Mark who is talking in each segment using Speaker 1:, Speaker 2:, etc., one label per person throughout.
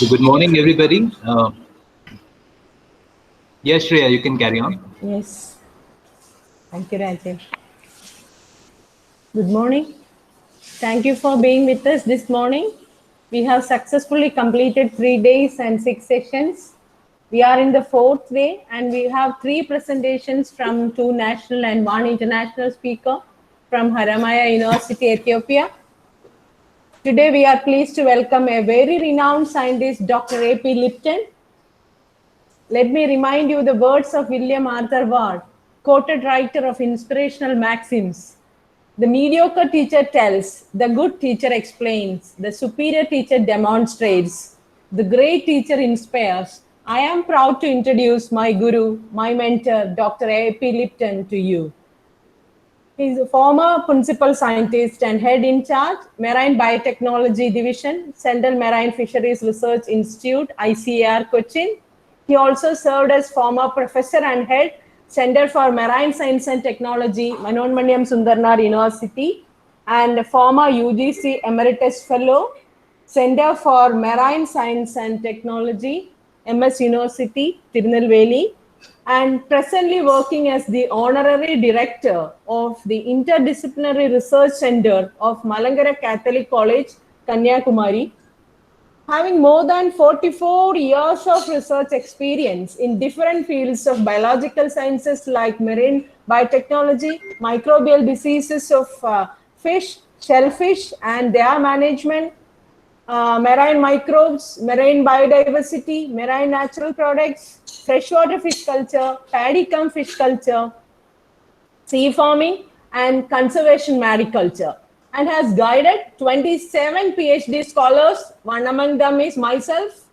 Speaker 1: Good morning, everybody. Yes, Shreya, you can carry on.
Speaker 2: Yes, thank you, Rajesh. Good morning. Thank you for being with us this morning. We have successfully completed 3 days and 6 sessions. We are in the fourth day, and we have three presentations from two national and one international speaker from Haramaya University, Ethiopia. Today, we are pleased to welcome a very renowned scientist, Dr. A.P. Lipton. Let me remind you the words of William Arthur Ward, quoted writer of inspirational maxims. The mediocre teacher tells, the good teacher explains, the superior teacher demonstrates, the great teacher inspires. I am proud to introduce my guru, my mentor, Dr. A.P. Lipton, to you. He is a former principal scientist and head in charge, Marine Biotechnology Division, Central Marine Fisheries Research Institute, ICAR, Cochin. He also served as former professor and head, Center for Marine Science and Technology, Manonmaniam Sundarnar University, and former UGC Emeritus Fellow, Center for Marine Science and Technology, MS University, Tirunelveli, and presently working as the honorary director of the Interdisciplinary Research Center of Malangara Catholic College, Kanyakumari. Having more than 44 years of research experience in different fields of biological sciences like marine biotechnology, microbial diseases of fish, shellfish, and their management, marine microbes, marine biodiversity, marine natural products, freshwater fish culture, paddy cum fish culture, sea farming, and conservation mariculture, and has guided 27 PhD scholars. One among them is myself.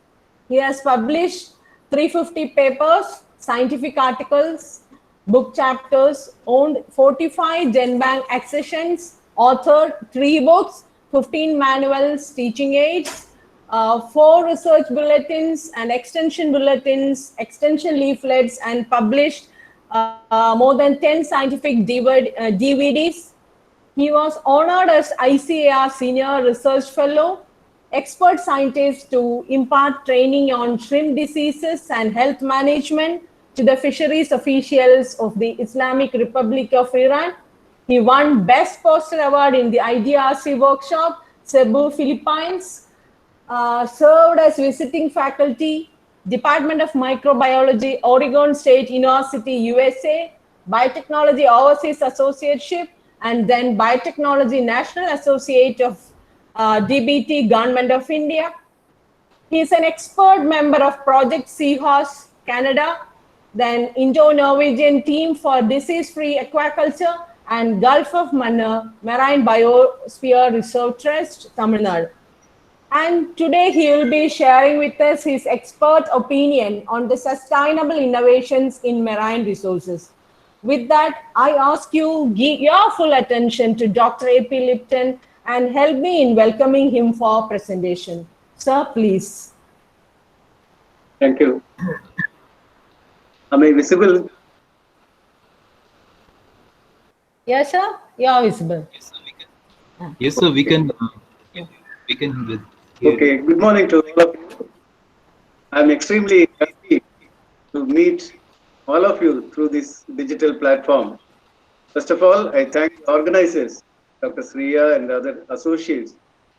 Speaker 2: He has published 350 papers, scientific articles, book chapters, owned 45 GenBank accessions, authored 3 books, 15 manuals, teaching aids, 4 research bulletins and extension bulletins, extension leaflets, and published more than 10 scientific DVDs. He was honored as ICAR Senior Research Fellow, expert scientist to impart training on shrimp diseases and health management to the fisheries officials of the Islamic Republic of Iran. He won Best Poster Award in the IDRC workshop, Cebu, Philippines. Served as visiting faculty, Department of Microbiology, Oregon State University, USA, Biotechnology Overseas Associateship, and then Biotechnology National Associate of DBT, Government of India. He is an expert member of Project Seahorse, Canada, then Indo-Norwegian Team for Disease-Free Aquaculture, and Gulf of Mannar Marine Biosphere Reserve Trust, Tamil Nadu. And today he will be sharing with us his expert opinion on the sustainable innovations in marine resources. With that, I ask you give your full attention to Dr. A.P. Lipton and help me in welcoming him for presentation. Sir, please.
Speaker 3: Thank you. Am I visible?
Speaker 2: Yes, sir. You are visible.
Speaker 1: Yes, sir, we can. We can.
Speaker 3: Okay. Good morning to all of you. I'm extremely happy to meet all of you through this digital platform. First of all, I thank the organizers, Dr. Sriya and other associates,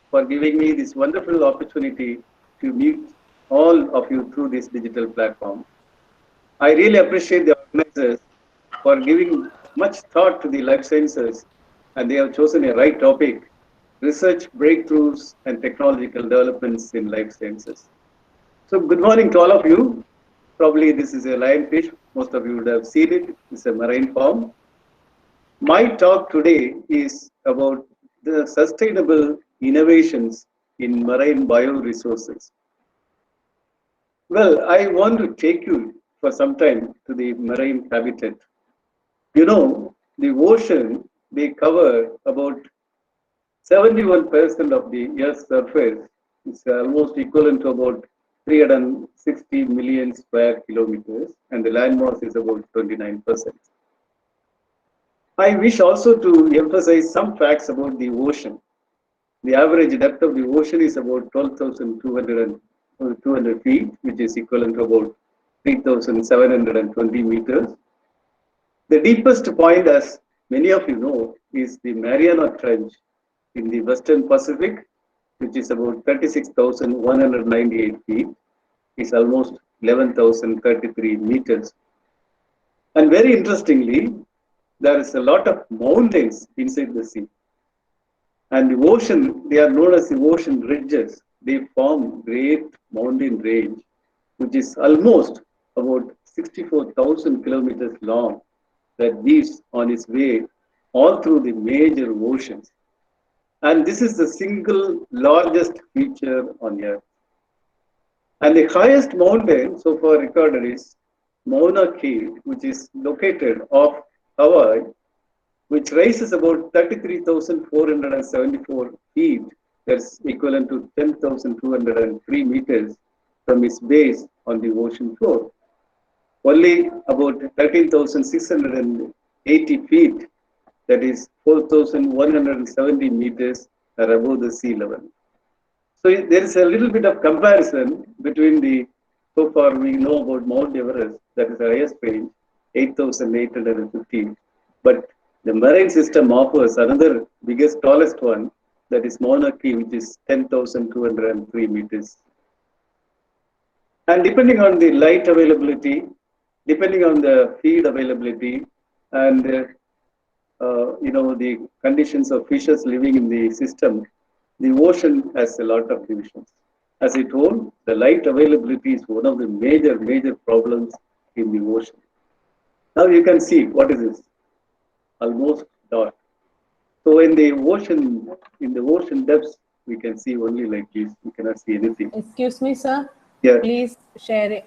Speaker 3: for giving me this wonderful opportunity to meet all of you through this digital platform. I really appreciate the organizers for giving much thought to the life sciences, and they have chosen a right topic: research breakthroughs and technological developments in life sciences. So good morning to all of you. Probably this is a lionfish. Most of you would have seen it. It's a marine form. My talk today is about the sustainable innovations in marine bioresources. Well, I want to take you for some time to the marine habitat. You know, the ocean, they cover about 71% of the Earth's surface. It's almost equivalent to about 360 million square kilometers, and the land mass is about 29%. I wish also to emphasize some facts about the ocean. The average depth of the ocean is about 12,200 200 feet, which is equivalent to about 3,720 meters. The deepest point, as many of you know, is the Mariana Trench in the Western Pacific, which is about 36,198 feet. It's almost 11,033 meters. And very interestingly, there is a lot of mountains inside the sea. And the ocean, they are known as the ocean ridges. They form great mountain range, which is almost about 64,000 kilometers long, that weaves on its way all through the major oceans. And this is the single largest feature on Earth. And the highest mountain so far recorded is Mauna Kea, which is located off Hawaii, which rises about 33,474 feet. That's equivalent to 10,203 meters from its base on the ocean floor. Only about 13,680 feet, that is 4,170 meters, are above the sea level. So there is a little bit of comparison between the, so far we know about Mount Everest, that is the highest range, 8,850. But the marine system offers another biggest, tallest one, that is Mauna Kea, which is 10,203 meters. And depending on the light availability, depending on the feed availability, and the conditions of fishes living in the system, the ocean has a lot of divisions. As I told, the light availability is one of the major problems in the ocean. Now you can see, what is this? Almost dark. So in the ocean depths, we can see only like this. We cannot see anything.
Speaker 2: Excuse me, sir.
Speaker 3: Yeah.
Speaker 2: Please share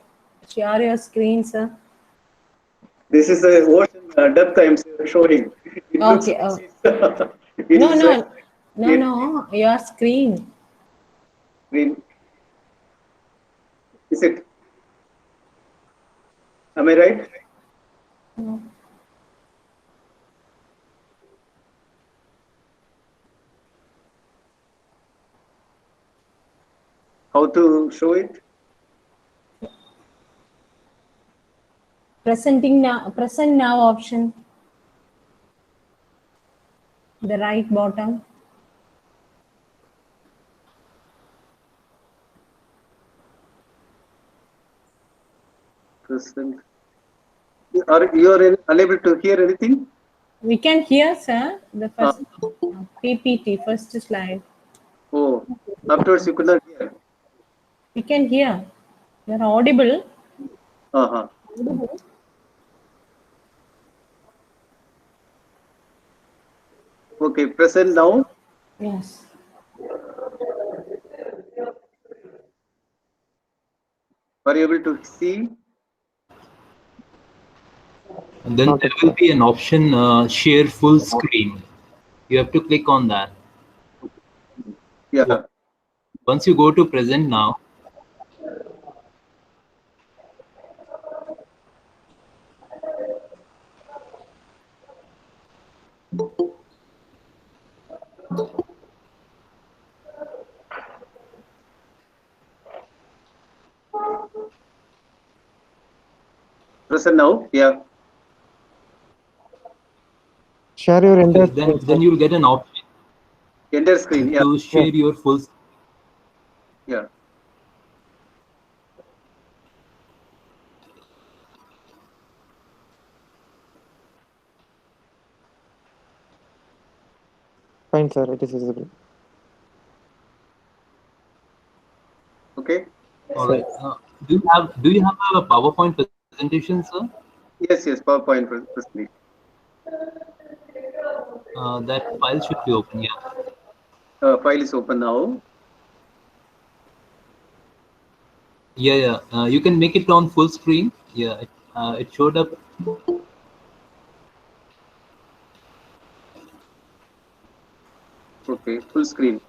Speaker 2: your screen, sir.
Speaker 3: This is the ocean depth I am showing. It
Speaker 2: Okay. No. Your screen.
Speaker 3: Green. Is it? Am I right?
Speaker 2: No.
Speaker 3: How to show it?
Speaker 2: Present now option. The right bottom.
Speaker 3: Present. Are you unable to hear anything?
Speaker 2: We can hear, sir. The first PPT, first slide.
Speaker 3: Oh, afterwards you could not hear.
Speaker 2: We can hear. You are audible.
Speaker 3: Okay, present now.
Speaker 2: Yes.
Speaker 3: Are you able to see?
Speaker 1: And then there will be an option, share full screen. You have to click on that.
Speaker 3: Yeah.
Speaker 1: Once you go to present now,
Speaker 3: Present now? Yeah.
Speaker 4: Share your entire
Speaker 1: then you'll get an option
Speaker 3: Enter screen. Yeah.
Speaker 1: to share your full screen.
Speaker 3: Yeah.
Speaker 4: Fine, sir. It is visible.
Speaker 3: Okay.
Speaker 1: All right. Do you have a PowerPoint presentation, sir?
Speaker 3: Yes. PowerPoint presentation.
Speaker 1: That file should be open. Yeah.
Speaker 3: File is open now.
Speaker 1: Yeah. You can make it on full screen. Yeah. It showed up.
Speaker 3: Okay. Full screen.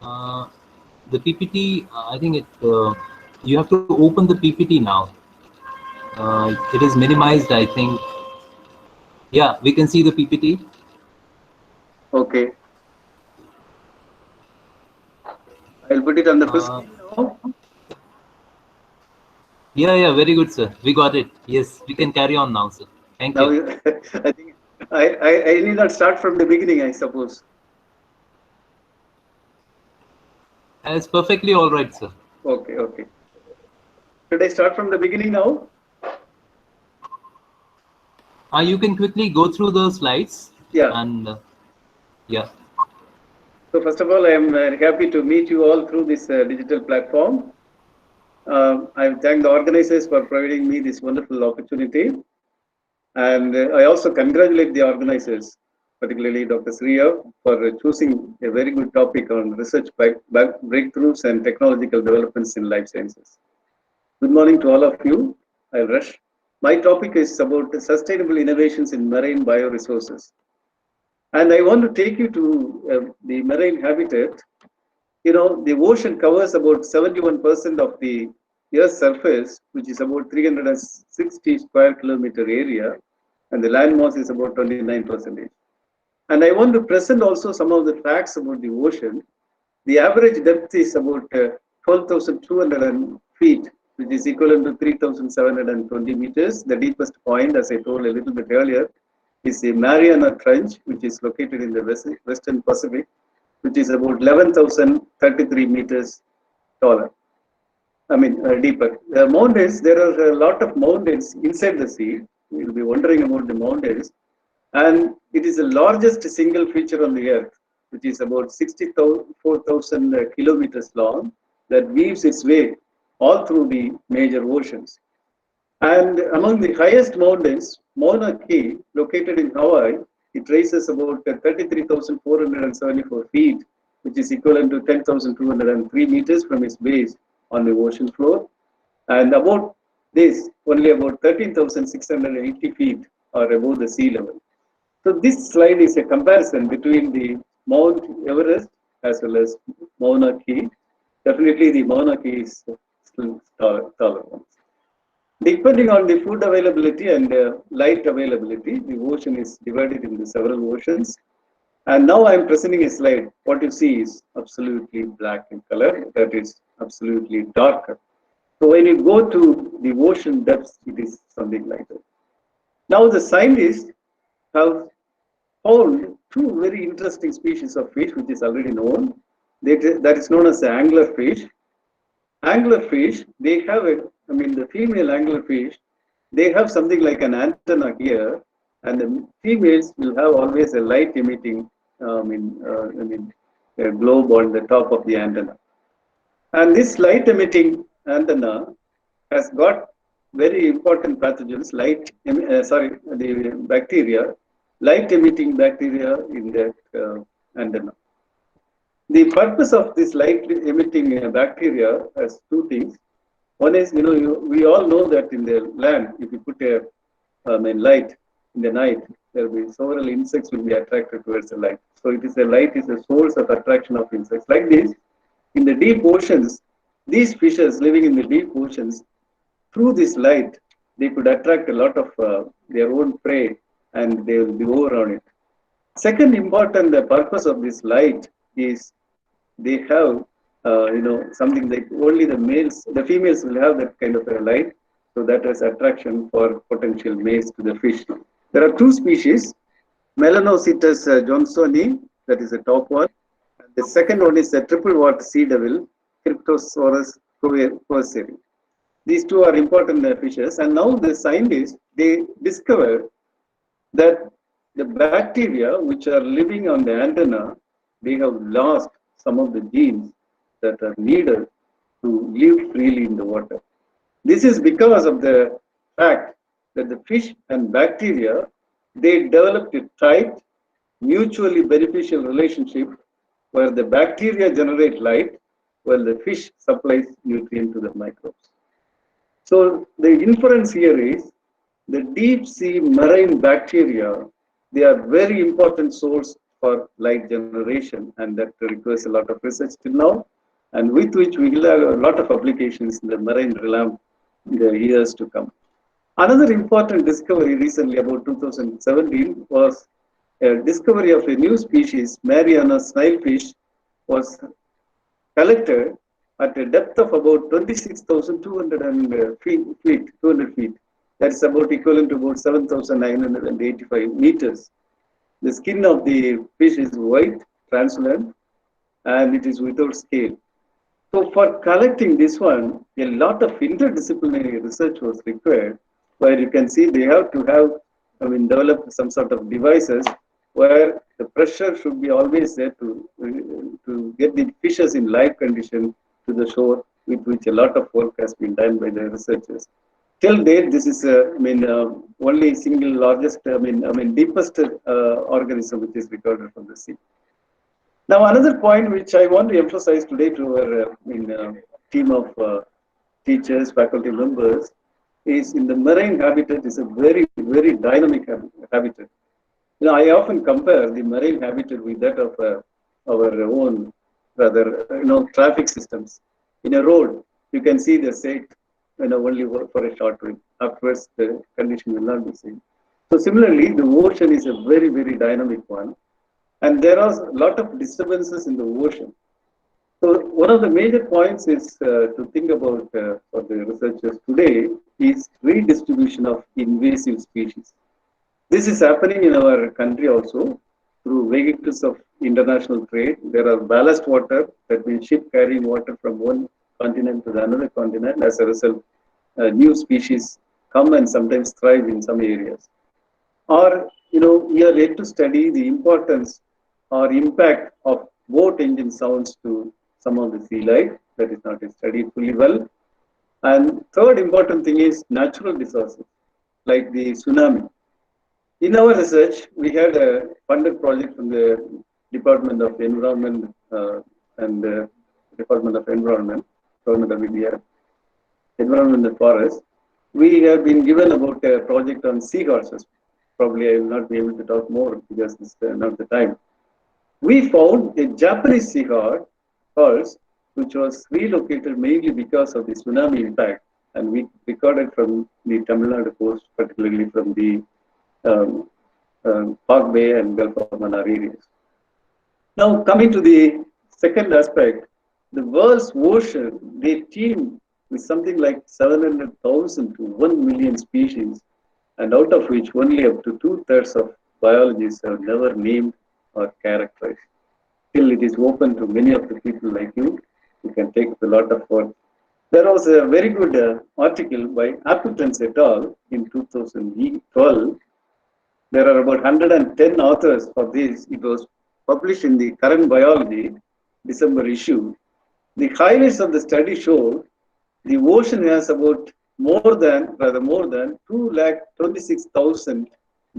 Speaker 1: The PPT. I think it. You have to open the PPT now. It is minimized, I think. Yeah, we can see the PPT.
Speaker 3: Okay. I'll put it on the full
Speaker 1: Uh,
Speaker 3: screen now.
Speaker 1: yeah, very good, sir. We got it. Yes, we can carry on now, sir. Thank
Speaker 3: Now,
Speaker 1: you.
Speaker 3: I think I need not start from the beginning, I suppose.
Speaker 1: It's perfectly all right, sir.
Speaker 3: Okay, okay. Should I start from the beginning now?
Speaker 1: You can quickly go through the slides
Speaker 3: Yeah.
Speaker 1: and yeah.
Speaker 3: So first of all, I am happy to meet you all through this digital platform. I thank the organizers for providing me this wonderful opportunity. And I also congratulate the organizers, particularly Dr. Sriya, for choosing a very good topic on research breakthroughs and technological developments in life sciences. Good morning to all of you. I'll rush. My topic is about sustainable innovations in marine bioresources. And I want to take you to the marine habitat. You know, the ocean covers about 71% of the Earth's surface, which is about 360 square kilometer area, and the land mass is about 29%. And I want to present also some of the facts about the ocean. The average depth is about 12,200 feet, which is equivalent to 3,720 meters. The deepest point, as I told a little bit earlier, is the Mariana Trench, which is located in the Western Pacific, which is about 11,033 meters taller. I mean, deeper. The mountains, there are a lot of mountains inside the sea. You'll be wondering about the mountains. And it is the largest single feature on the earth, which is about 64,000 kilometers long, that weaves its way all through the major oceans. And among the highest mountains, Mauna Kea, located in Hawaii, it rises about 33,474 feet, which is equivalent to 10,203 meters from its base on the ocean floor. And about this, only about 13,680 feet are above the sea level. So this slide is a comparison between the Mount Everest as well as Mauna Kea. Definitely the Mauna Kea is still taller one. Depending on the food availability and light availability, the ocean is divided into several oceans. And now I am presenting a slide. What you see is absolutely black in color. That is absolutely darker. So when you go to the ocean depths, it is something like that. Now the scientists have found two very interesting species of fish, which is already known. That is known as the anglerfish. Anglerfish, they have the female anglerfish, they have something like an antenna here, and the females will have always a light emitting, a globe on the top of the antenna. And this light emitting antenna has got very important pathogens, the bacteria, light emitting bacteria in that antenna. The purpose of this light emitting bacteria has two things. One is, we all know that in the land, if you put a light in the night, there will be several insects will be attracted towards the light. So light is a source of attraction of insects. Like this, in the deep oceans, these fishes living in the deep oceans, through this light, they could attract a lot of their own prey, and they will be over on it. Second important purpose of this light is they have something like only the females will have that kind of a light, so that is attraction for potential mates to the fish. There are two species, Melanocetus johnsoni, that is the top one, and the second one is the triple water sea devil, Cryptosaurus coerceri. These two are important fishes, and now the scientists, they discovered that the bacteria which are living on the antenna, they have lost some of the genes that are needed to live freely in the water. This is because of the fact that the fish and bacteria, they developed a tight, mutually beneficial relationship where the bacteria generate light while the fish supplies nutrient to the microbes. So the inference here is the deep sea marine bacteria, they are very important source for light generation, and that requires a lot of research till now, and with which we will have a lot of applications in the marine realm in the years to come. Another important discovery recently, about 2017, was a discovery of a new species, Mariana snailfish, was collected at a depth of about 26,200 feet, 200 feet. That's about equivalent to about 7,985 meters. The skin of the fish is white, translucent, and it is without scale. So for collecting this one, a lot of interdisciplinary research was required, where you can see they have to have, develop some sort of devices where the pressure should be always there to get the fishes in live condition to the shore, with which a lot of work has been done by the researchers. Till date, this is, only single largest, deepest organism which is recorded from the sea. Now, another point which I want to emphasize today to our team of teachers, faculty members, is in the marine habitat is a very, very dynamic habitat. I often compare the marine habitat with that of our own, rather, traffic systems. In a road, you can see the sake, only for a short while. Afterwards, the condition will not be same. So similarly, the ocean is a very, very dynamic one. And there are a lot of disturbances in the ocean. So one of the major points is to think about for the researchers today is redistribution of invasive species. This is happening in our country also through vehicles of international trade. There are ballast water, that means ship carrying water from one continent to the another continent. As a result, new species come and sometimes thrive in some areas. Or, we are yet to study the importance or impact of boat engine sounds to some of the sea life. That is not studied fully well. And third important thing is natural disasters, like the tsunami. In our research, we had a funded project from the Department of Environment and the Department of Environment, Government of India, Environment and Forest. We have been given about a project on seahorses. Probably I will not be able to talk more because it's not the time. We found a Japanese seahorse which was relocated mainly because of the tsunami impact, and we recorded from the Tamil Nadu coast, particularly from the Park Bay and Gulf of Mannar areas. Now, coming to the second aspect, the world's ocean, they teem with something like 700,000 to 1 million species, and out of which only up to 2/3 of biologists are never named or characterized. Still, it is open to many of the people like you. You can take a lot of work. There was a very good article by Appletons et al. In 2012. There are about 110 authors for this. It was published in the Current Biology, December issue. The highlights of the study showed the ocean has about more than 226,000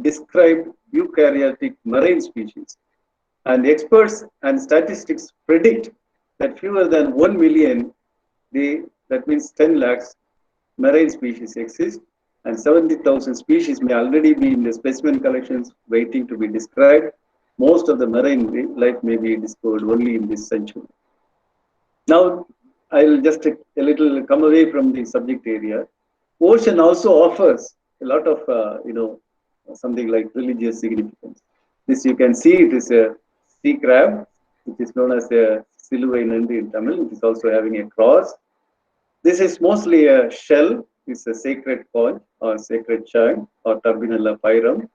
Speaker 3: described eukaryotic marine species. And experts and statistics predict that fewer than 1 million, that means 10 lakhs, marine species exist, and 70,000 species may already be in the specimen collections waiting to be described. Most of the marine life may be discovered only in this century. Now, I will just a little come away from the subject area. Ocean also offers a lot of, something like religious significance. This you can see, it is a sea crab, which is known as a Siluvai Nandi in Tamil. It is also having a cross. This is mostly a shell. It's a sacred conch or sacred chime or Turbinella pyrum,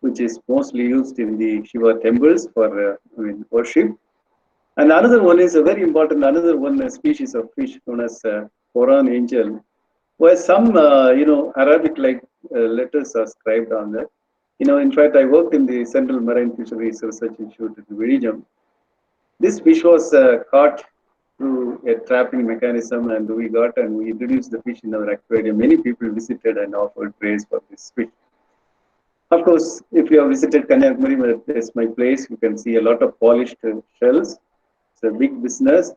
Speaker 3: which is mostly used in the Shiva temples for worship. And another one is a very important, a species of fish known as Koran angel, where some, Arabic-like letters are scribed on that. In fact, I worked in the Central Marine Fisheries Research Institute at Vizhinjam. This fish was caught through a trapping mechanism, and we introduced the fish in our aquarium. Many people visited and offered praise for this fish. Of course, if you have visited Kanyakumari, that's my place, you can see a lot of polished shells. It's a big business,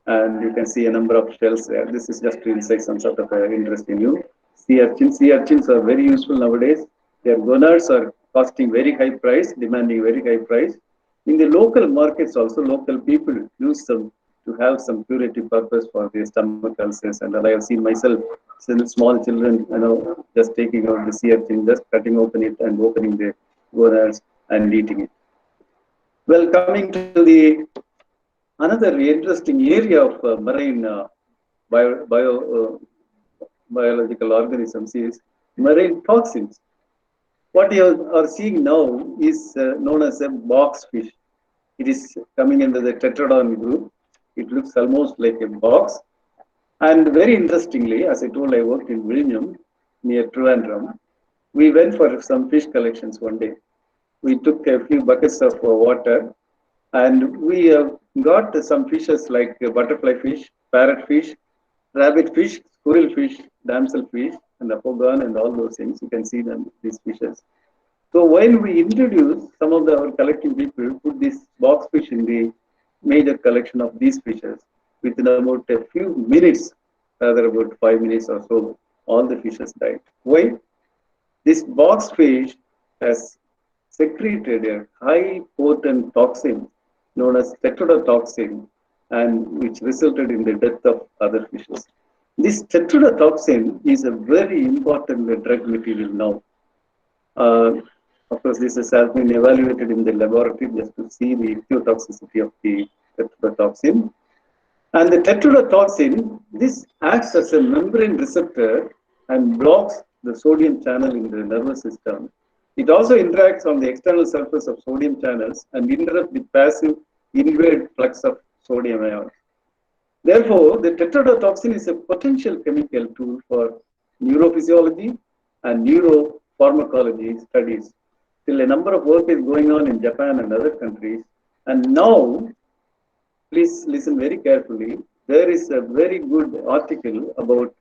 Speaker 3: and you can see a number of shells there. This is just to incite some sort of interest in you. Sea urchins are very useful nowadays. Their gonads are costing very high price, demanding very high price. In the local markets also, local people use them to have some curative purpose for their stomach ulcers. And I have seen myself, small children, just taking out the sea urchin, just cutting open it and opening the gonads and eating it. Well, coming to the Another interesting area of marine biological organisms is marine toxins. What you are seeing now is known as a box fish. It is coming into the Tetradon group. It looks almost like a box. And very interestingly, as I told, I worked in Vilnius near Trivandrum. We went for some fish collections one day. We took a few buckets of water and we got some fishes like butterfly fish, parrot fish, rabbit fish, squirrel fish, damsel fish, and apogon and all those things. You can see them, these fishes. So when we introduced, some of our collecting people put this box fish in the major collection of these fishes. Within about a few minutes, rather about 5 minutes or so, all the fishes died. Why? This box fish has secreted a high potent toxin known as tetrodotoxin, and which resulted in the death of other fishes. This tetrodotoxin is a very important drug material now. Of course, this has been evaluated in the laboratory just to see the ichthyotoxicity of the tetrodotoxin. And the tetrodotoxin, this acts as a membrane receptor and blocks the sodium channel in the nervous system. It also interacts on the external surface of sodium channels and interrupts the passive inward flux of sodium ions. Therefore, the tetrodotoxin is a potential chemical tool for neurophysiology and neuropharmacology studies. Still, a number of work is going on in Japan and other countries. And now, please listen very carefully. There is a very good article about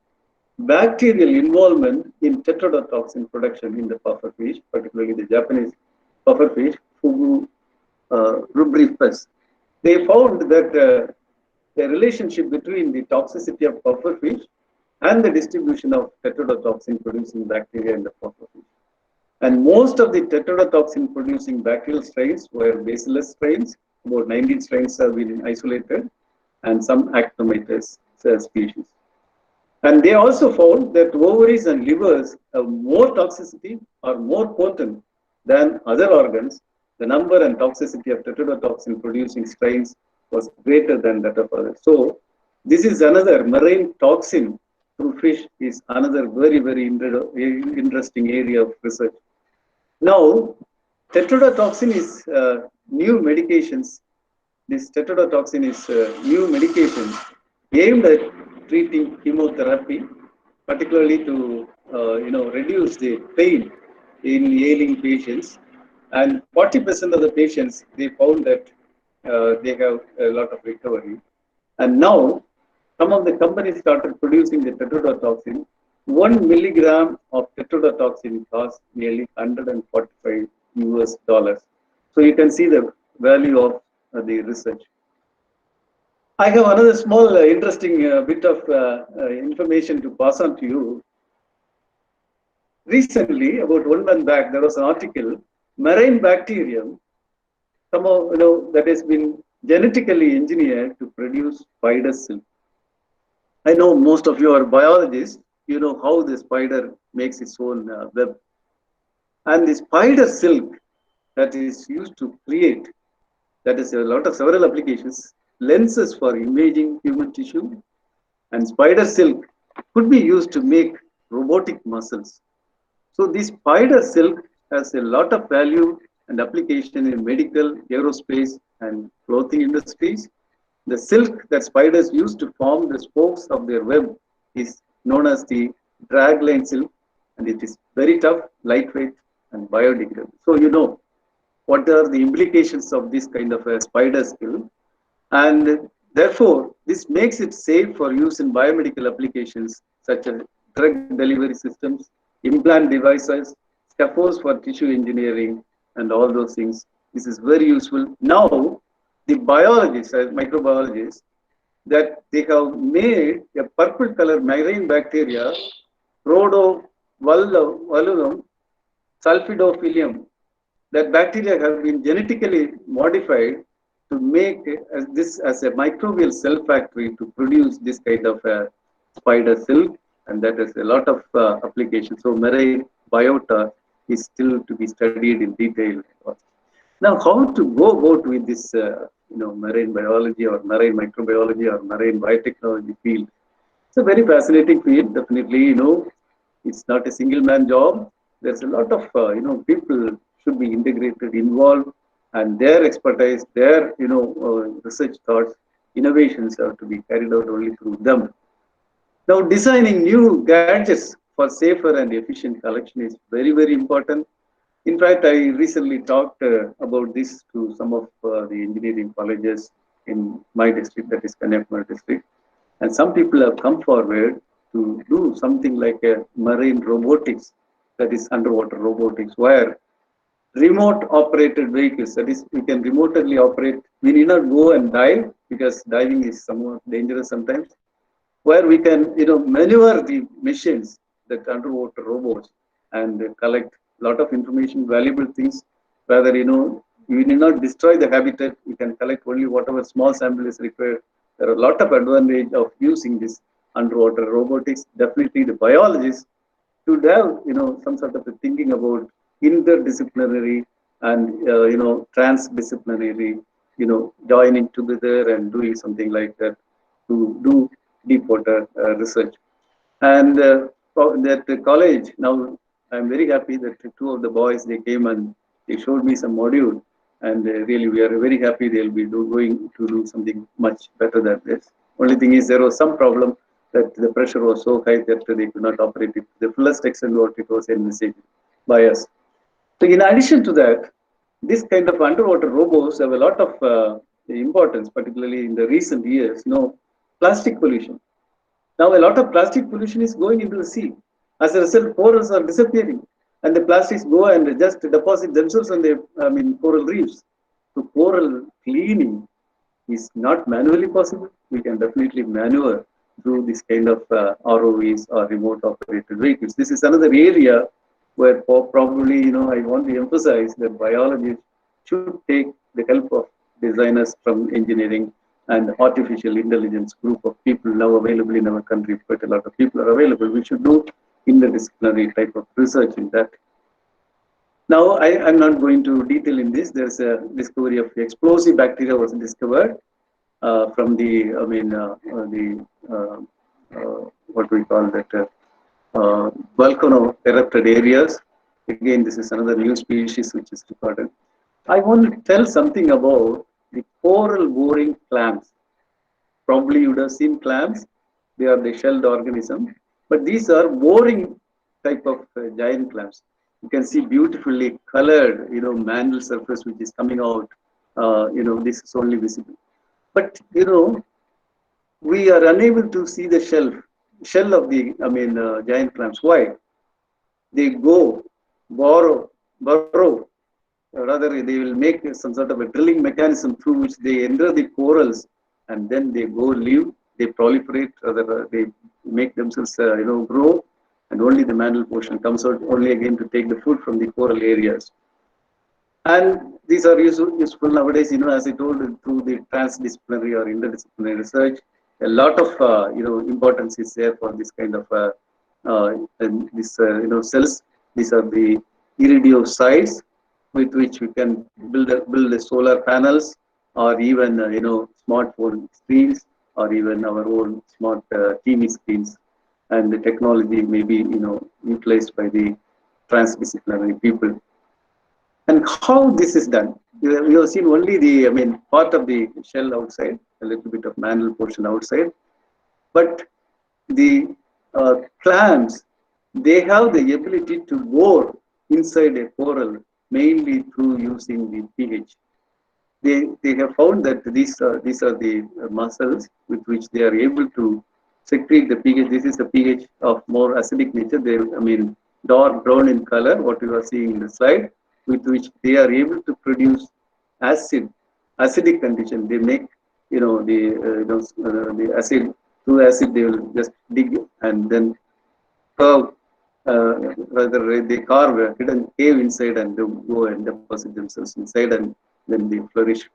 Speaker 3: bacterial involvement in tetrodotoxin production in the pufferfish, particularly the Japanese pufferfish, Fugu rubrifus. They found that a relationship between the toxicity of pufferfish and the distribution of tetrodotoxin producing bacteria in the pufferfish. And most of the tetrodotoxin producing bacterial strains were bacillus strains. About 19 strains have been isolated, and some actomatous species. And they also found that ovaries and livers have more toxicity or more potent than other organs. The number and toxicity of tetrodotoxin producing strains was greater than that of others. So this is another marine toxin through fish is another very, very interesting area of research. Now, tetrodotoxin is new medications. This tetrodotoxin is new medication aimed at treating chemotherapy, particularly to reduce the pain in ailing patients. And 40% of the patients, they found that they have a lot of recovery. And now, some of the companies started producing the tetrodotoxin. 1 milligram of tetrodotoxin costs nearly $145 US. So you can see the value of the research. I have another small interesting bit of information to pass on to you. Recently, about 1 month back, there was an article, marine bacterium, somehow that has been genetically engineered to produce spider silk. I know most of you are biologists. You know how the spider makes its own web. And the spider silk that is used to create, that is a lot of several applications, lenses for imaging human tissue, and spider silk could be used to make robotic muscles. So this spider silk has a lot of value and application in medical, aerospace, and clothing industries. The silk that spiders use to form the spokes of their web is known as the dragline silk, and it is very tough, lightweight, and biodegradable. So you know what are the implications of this kind of a spider silk, and therefore this makes it safe for use in biomedical applications such as drug delivery systems, implant devices, scaffolds for tissue engineering, and all those things. This is very useful. Now, the biologists, microbiologists, that they have made a purple color marine bacteria, Rhodovalum sulfidophilium. That bacteria have been genetically modified to make this as a microbial cell factory to produce this kind of spider silk, and that has a lot of applications. So marine biota is still to be studied in detail. Now, how to go about with this marine biology or marine microbiology or marine biotechnology field. It's a very fascinating field. Definitely, it's not a single man job. There's a lot of people should be integrated, involved, and their expertise, their research thoughts, innovations are to be carried out only through them. Now, designing new gadgets for safer and efficient collection is very, very important. In fact, I recently talked about this to some of the engineering colleges in my district, that is Kanyakumari district. And some people have come forward to do something like a marine robotics, that is underwater robotics, where remote operated vehicles, that is, we can remotely operate. We need not go and dive because diving is somewhat dangerous sometimes, where we can maneuver the machines, that underwater robots, and collect a lot of information, valuable things. Rather, we need not destroy the habitat. We can collect only whatever small sample is required. There are a lot of advantage of using this underwater robotics. Definitely, the biologists should have some sort of a thinking about interdisciplinary and transdisciplinary joining together and doing something like that to do deep water research. And that college, now I'm very happy that two of the boys, they came and they showed me some module, and really we are very happy they'll be going to do something much better than this. Only thing is, there was some problem that the pressure was so high that they could not operate it to the fullest extent what it was envisaged by us. So in addition to that, this kind of underwater robots have a lot of importance, particularly in the recent years. Plastic pollution. Now a lot of plastic pollution is going into the sea. As a result, corals are disappearing, and the plastics go and just deposit themselves on the coral reefs. So coral cleaning is not manually possible. We can definitely maneuver through this kind of ROVs or remote operated vehicles. This is another area where probably I want to emphasize that biology should take the help of designers from engineering and artificial intelligence group of people now available in our country. Quite a lot of people are available. We should do interdisciplinary type of research in that. Now, I'm not going to detail in this. There's a discovery of explosive bacteria was discovered from the, what we call that, volcano erupted areas. Again, this is another new species which is recorded. I want to tell something about the coral boring clams. Probably you would have seen clams. They are the shelled organism, but these are boring type of giant clams. You can see beautifully colored, mantle surface which is coming out. This is only visible. But we are unable to see the shell of the giant clams. Why? They go burrow. Rather, they will make some sort of a drilling mechanism through which they enter the corals, and then they go live. They proliferate. Rather, they make themselves grow, and only the mantle portion comes out only again to take the food from the coral areas. And these are useful nowadays, as I told, through the transdisciplinary or interdisciplinary research. A lot of importance is there for this kind of cells. These are the iridiocytes with which we can build solar panels, or even smartphone screens, or even our own smart TV screens. And the technology may be utilized by the transdisciplinary people. And how this is done? You have seen only the part of the shell outside, a little bit of mantle portion outside, but the clams, they have the ability to bore inside a coral mainly through using the pH. They have found that these are the muscles with which they are able to secrete the pH. This is the pH of more acidic nature. They dark brown in color, what you are seeing in the slide, with which they are able to produce acidic condition. They make the acid. Through acid they will just dig and then curve. Rather, they carve a hidden cave inside and they go and deposit themselves inside, and then they flourish.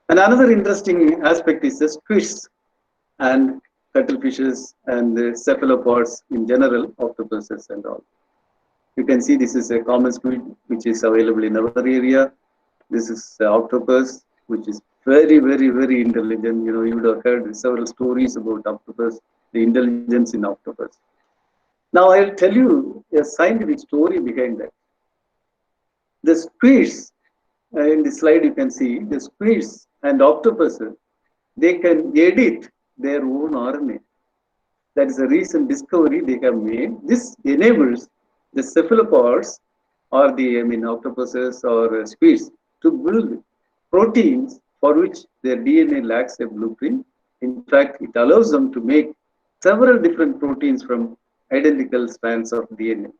Speaker 3: And another interesting aspect is the squids and cuttlefishes and the cephalopods in general, octopuses and all. You can see this is a common squid which is available in our area. This is the octopus which is very, very, very intelligent. You know, you would have heard several stories about octopus, the intelligence in octopus. Now, I'll tell you a scientific story behind that. The squids, in the slide you can see, the squids and octopuses, they can edit their own RNA. That is a recent discovery they have made. This enables the cephalopods or the octopuses or squids to build proteins for which their DNA lacks a blueprint. In fact, it allows them to make several different proteins from identical strands of DNA.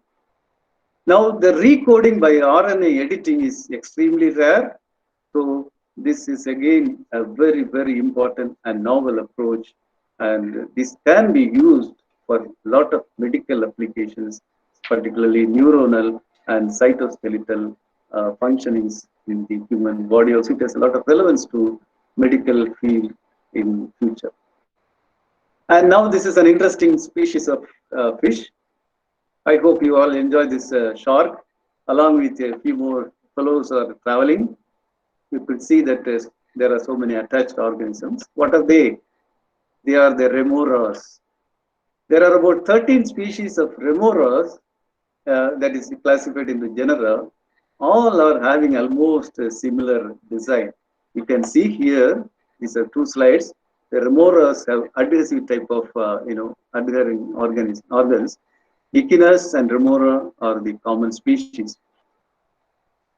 Speaker 3: Now, the recoding by RNA editing is extremely rare. So, this is again a very, very important and novel approach. And this can be used for a lot of medical applications, particularly neuronal and cytoskeletal functionings in the human body. Also, it has a lot of relevance to medical field in future. And now this is an interesting species of fish. I hope you all enjoy this shark. Along with a few more fellows are traveling. You could see that there are so many attached organisms. What are they? They are the remoras. There are about 13 species of remoras that is classified into genera. All are having almost a similar design. You can see here, these are two slides. The remoras have adhesive type of, adhering organs. Echinus and remora are the common species.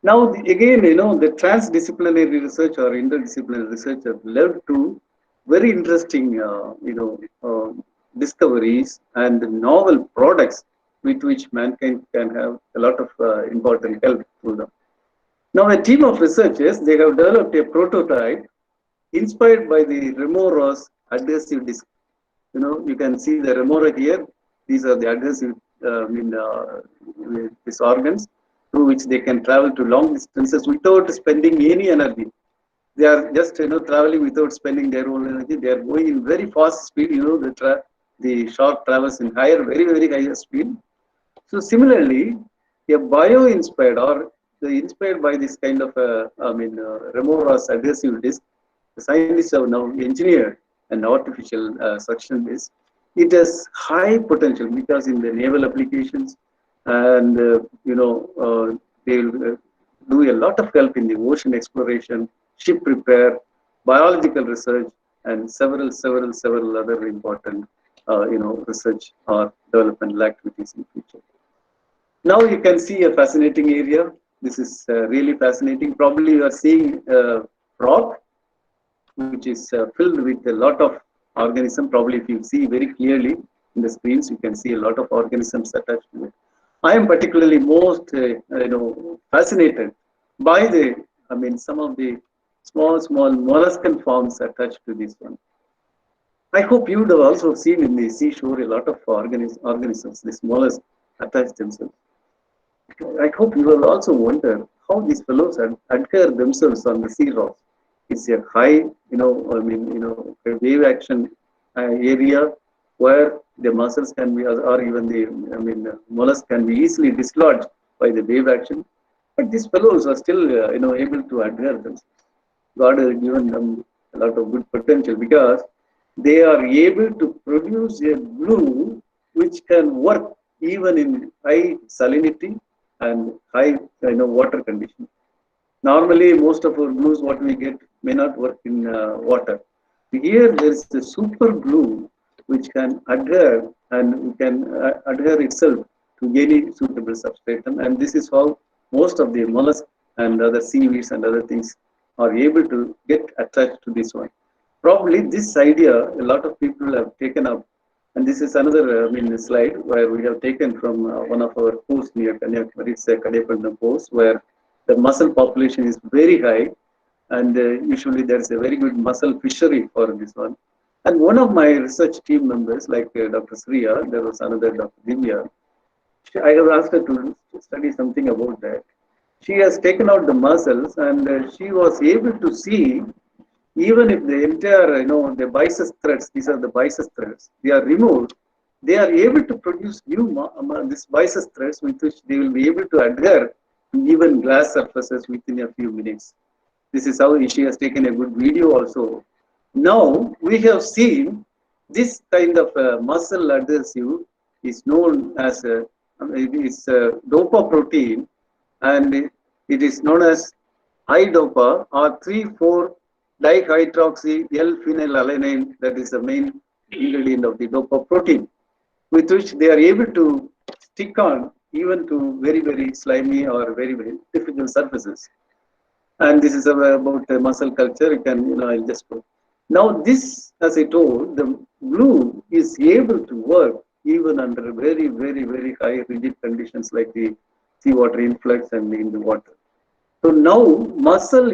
Speaker 3: Now, again, the transdisciplinary research or interdisciplinary research have led to very interesting, discoveries and novel products with which mankind can have a lot of important help through them. Now, a team of researchers, they have developed a prototype inspired by the remora's adhesive disc. You can see the remora here. These are the adhesive these organs through which they can travel to long distances without spending any energy. They are just traveling without spending their own energy. They are going in very fast speed. The shark travels in very, very higher speed. So similarly, a bio-inspired or inspired by this kind of remora's adhesive disc, the scientists have now engineered an artificial suction disc. It has high potential because in the naval applications, and they will do a lot of help in the ocean exploration, ship repair, biological research, and several other important research or developmental activities in future. Now you can see a fascinating area. This is really fascinating. Probably you are seeing a rock which is filled with a lot of organisms. Probably if you see very clearly in the screens, you can see a lot of organisms attached to it. I am particularly most fascinated by some of the small molluscan forms attached to this one. I hope you would have also seen in the seashore a lot of organisms, these mollusks attach themselves. I hope you will also wonder how these fellows adhere themselves on the sea rocks. It's a high, wave action area where the muscles can be, or even the mollusks can be easily dislodged by the wave action. But these fellows are still, able to adhere themselves. God has given them a lot of good potential because they are able to produce a glue which can work even in high salinity and high water conditions. Normally, most of our glues, what we get, may not work in water. Here, there is a super glue which can adhere and can adhere itself to any suitable substratum. And this is how most of the mollusks and other seaweeds and other things are able to get attached to this one. Probably this idea, a lot of people have taken up. And this is another slide where we have taken from one of our posts near Kanyakumari. It's a Kadepallam post where the mussel population is very high, and usually there's a very good mussel fishery for this one. And one of my research team members, like Dr. Sriya, there was another Dr. Divya, I have asked her to study something about that. She has taken out the mussels, and she was able to see, even if the entire, the byssus threads, these are the byssus threads, they are removed, they are able to produce new this byssus threads with which they will be able to adhere to even glass surfaces within a few minutes. This is how she has taken a good video also. Now we have seen this kind of muscle adhesive is known as it is dopa protein, and it is known as IDOPA or 3,4 dihydroxy L-phenylalanine. That is the main ingredient of the dopa protein, with which they are able to stick on even to very, very slimy or very, very difficult surfaces. And this is about muscle culture. You can, I'll just go. Now this, as I told, the glue is able to work even under very, very, very high rigid conditions like the seawater influx and in the water. So now muscle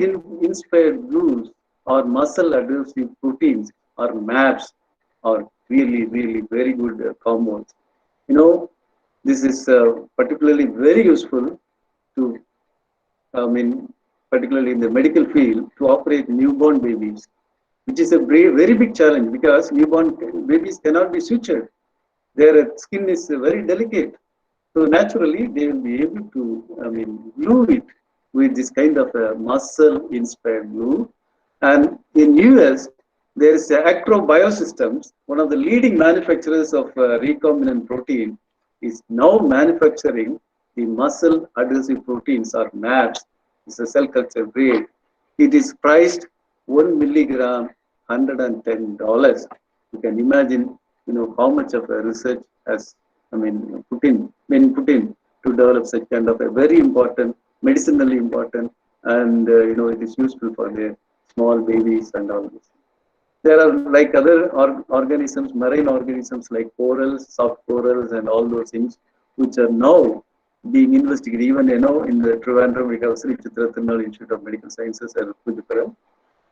Speaker 3: inspired glues or muscle adhesive proteins or MAPs are really, really very good combos. This is particularly very useful to, particularly in the medical field, to operate newborn babies, which is a very big challenge because newborn babies cannot be sutured. Their skin is very delicate. So naturally, they will be able to, glue it with this kind of muscle-inspired glue. And in US, there is Acro Biosystems, one of the leading manufacturers of recombinant protein, is now manufacturing the muscle adhesive proteins or MAPs. It's a cell culture grade. It is priced 1 milligram, $110. You can imagine, how much of a research has, been put in to develop such kind of a very important, medicinally important, and it is useful for the small babies and all this. There are like other organisms, marine organisms like corals, soft corals, and all those things, which are now being investigated. Even in the Trivandrum, we have Sri Chitra Tirunal Institute of Medical Sciences at Puduparam.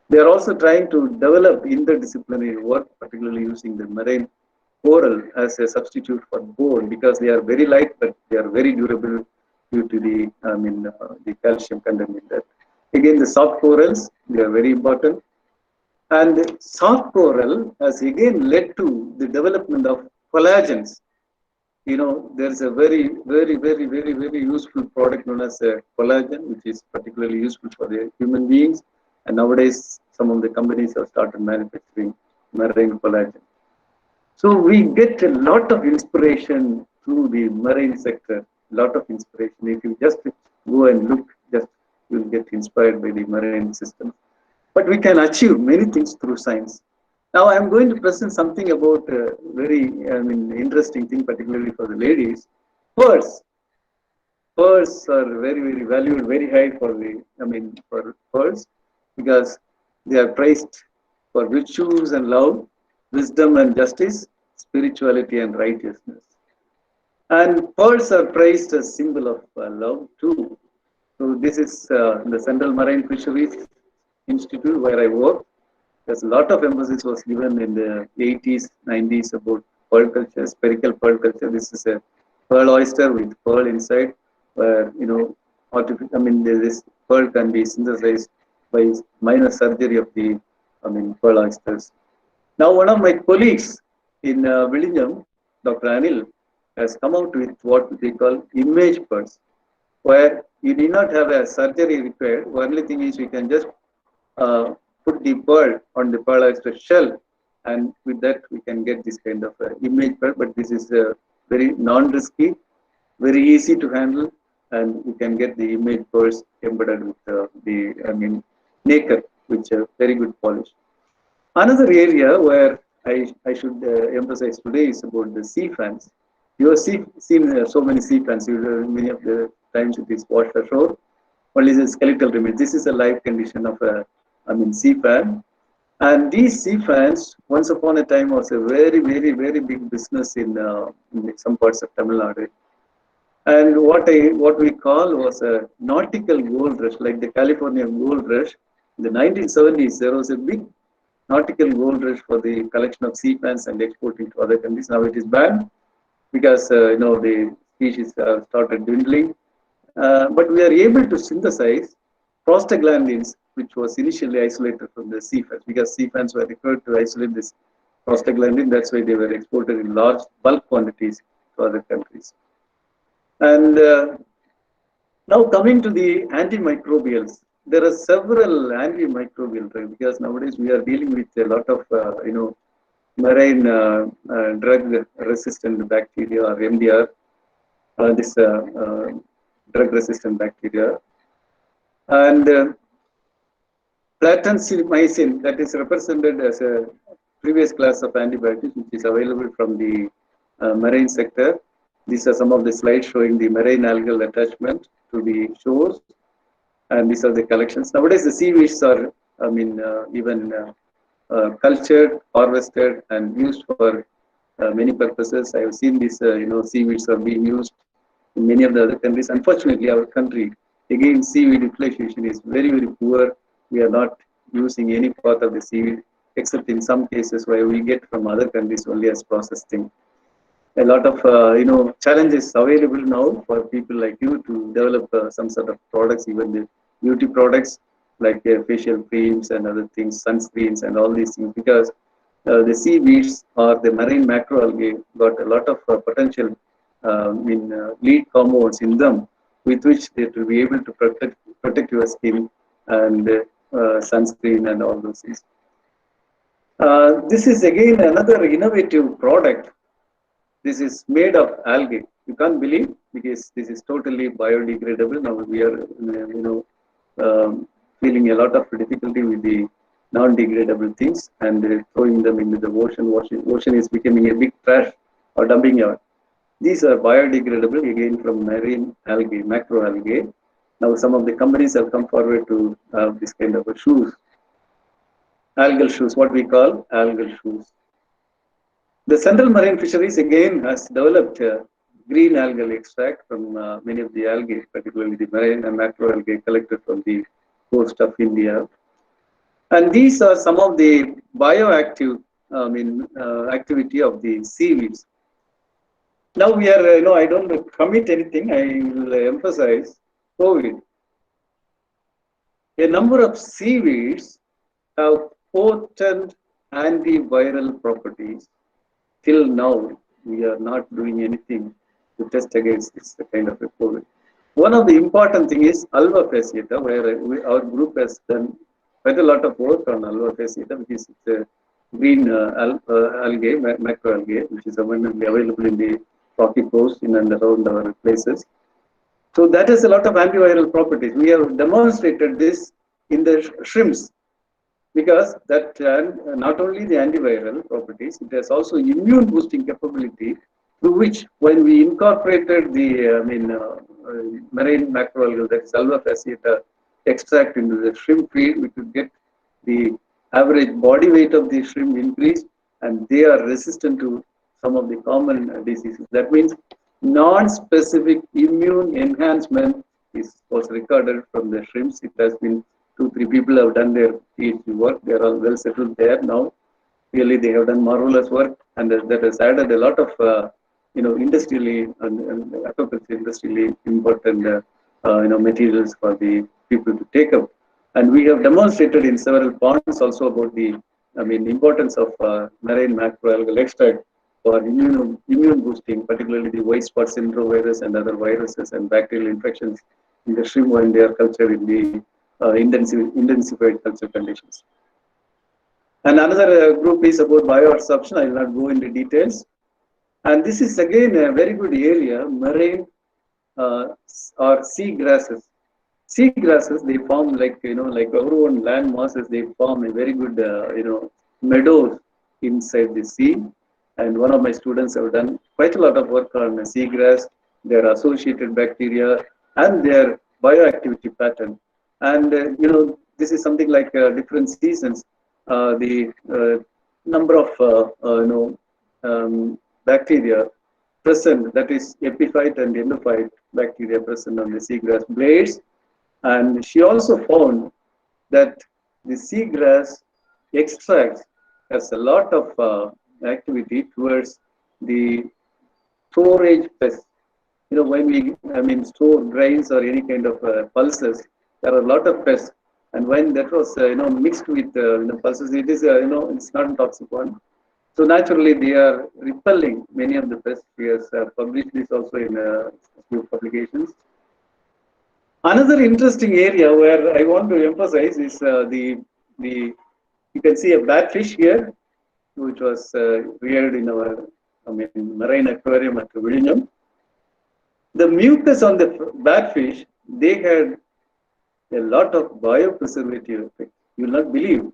Speaker 3: They are also trying to develop interdisciplinary work, particularly using the marine coral as a substitute for bone because they are very light, but they are very durable due to the calcium content in that. Again, the soft corals, they are very important. And soft coral has again led to the development of collagens. There's a very, very, very, very, very useful product known as a collagen, which is particularly useful for the human beings. And nowadays, some of the companies have started manufacturing marine collagen. So we get a lot of inspiration through the marine sector, a lot of inspiration. If you just go and look, you'll get inspired by the marine system. But we can achieve many things through science. Now I'm going to present something about a very interesting thing, particularly for the ladies. Pearls. Pearls are very, very valued, very high for for pearls because they are praised for virtues and love, wisdom and justice, spirituality and righteousness. And pearls are praised as symbol of love too. So this is the Central Marine Fisheries Institute where I work. There's a lot of emphasis was given in the 80s, 90s about pearl culture, spherical pearl culture. This is a pearl oyster with pearl inside, where this pearl can be synthesized by minor surgery of the pearl oysters. Now, one of my colleagues in Vizhinjam, Dr. Anil, has come out with what they call image pearls, where you need not have a surgery required. The only thing is you can just put the pearl on the pearl oyster shell, and with that we can get this kind of image pearl. But this is very non-risky, very easy to handle, and you can get the image pearls embedded with the nacre, which are very good polish. Another area where I should emphasize today is about the sea fans. You have seen so many sea fans. Many of the times it is washed ashore. Only the skeletal remains. This is a live condition of a sea fan. And these sea fans, once upon a time, was a very, very, very big business in some parts of Tamil Nadu. And what we call was a nautical gold rush, like the California gold rush. In the 1970s, there was a big nautical gold rush for the collection of sea fans and exporting to other countries. Now it is banned because the species started dwindling. But we are able to synthesize prostaglandins, which was initially isolated from the sea fans, because sea fans were required to isolate this prostaglandin. That's why they were exported in large bulk quantities to other countries. And now coming to the antimicrobials, there are several antimicrobial drugs, because nowadays we are dealing with a lot of marine drug resistant bacteria, or MDR, this drug resistant bacteria, and Platensimycin, that is represented as a previous class of antibiotics, which is available from the marine sector. These are some of the slides showing the marine algal attachment to the shores, and these are the collections. Nowadays, the seaweeds are, even cultured, harvested, and used for many purposes. I have seen these, seaweeds are being used in many of the other countries. Unfortunately, our country, again, seaweed utilization is very, very poor. We are not using any part of the seaweed, except in some cases where we get from other countries only as processing. A lot of challenges available now for people like you to develop some sort of products, even the beauty products like facial creams and other things, sunscreens and all these things, because the seaweeds or the marine macroalgae got a lot of potential lead compounds in them, with which they will be able to protect your skin and sunscreen and all those things. This is again another innovative product. This is made of algae. You can't believe, because this is totally biodegradable. Now we are, feeling a lot of difficulty with the non-degradable things and throwing them into the ocean. Ocean is becoming a big trash or dumping yard. These are biodegradable, again from marine algae, macroalgae. Now some of the companies have come forward to have this kind of a shoes, algal shoes, what we call algal shoes. The Central Marine Fisheries again has developed green algal extract from many of the algae, particularly the marine and macroalgae collected from the coast of India. And these are some of the bioactive activity of the seaweeds. Now we are, I don't commit anything, I will emphasize COVID. A number of seaweeds have potent antiviral properties. Till now, we are not doing anything to test against this kind of a COVID. One of the important thing is Alba fasciata, where our group has done quite a lot of work on Alba fasciata, which is a green algae, macroalgae, which is abundantly available in the rocky coast in and around our places. So that has a lot of antiviral properties. We have demonstrated this in the shrimps, because that not only the antiviral properties, it has also immune boosting capability, through which when we incorporated the marine macroalgae, that is Alba fasciata extract into the shrimp feed, we could get the average body weight of the shrimp increased, and they are resistant to some of the common diseases. That means non-specific immune enhancement was recorded from the shrimps. It has been 2-3 people have done their PhD work. They are all well settled there now. Really, they have done marvelous work, and that has added a lot of industrially and aquaculture industrially important materials for the people to take up. And we have demonstrated in several ponds also about the importance of marine macroalgal extract for immune boosting, particularly the white spot syndrome virus and other viruses and bacterial infections in the shrimp when they are cultured in the intensified culture conditions. And another group is about bioabsorption. I will not go into details. And this is again a very good area, marine or sea grasses. Sea grasses, they form like our own land masses. They form a very good meadows inside the sea. And one of my students have done quite a lot of work on seagrass, their associated bacteria, and their bioactivity pattern. And this is something like different seasons. The number of bacteria present, that is epiphyte and endophyte bacteria present on the seagrass blades. And she also found that the seagrass extracts has a lot of activity towards the storage pests. When we store grains or any kind of pulses, there are a lot of pests, and when that was mixed with pulses, it is it's not a toxic one. So naturally, they are repelling many of the pests. We have published this also in a few publications. Another interesting area where I want to emphasize is the you can see a batfish here, which was reared in our marine aquarium at Vizhinjam. The mucus on the batfish, they had a lot of biopreservative effect. You will not believe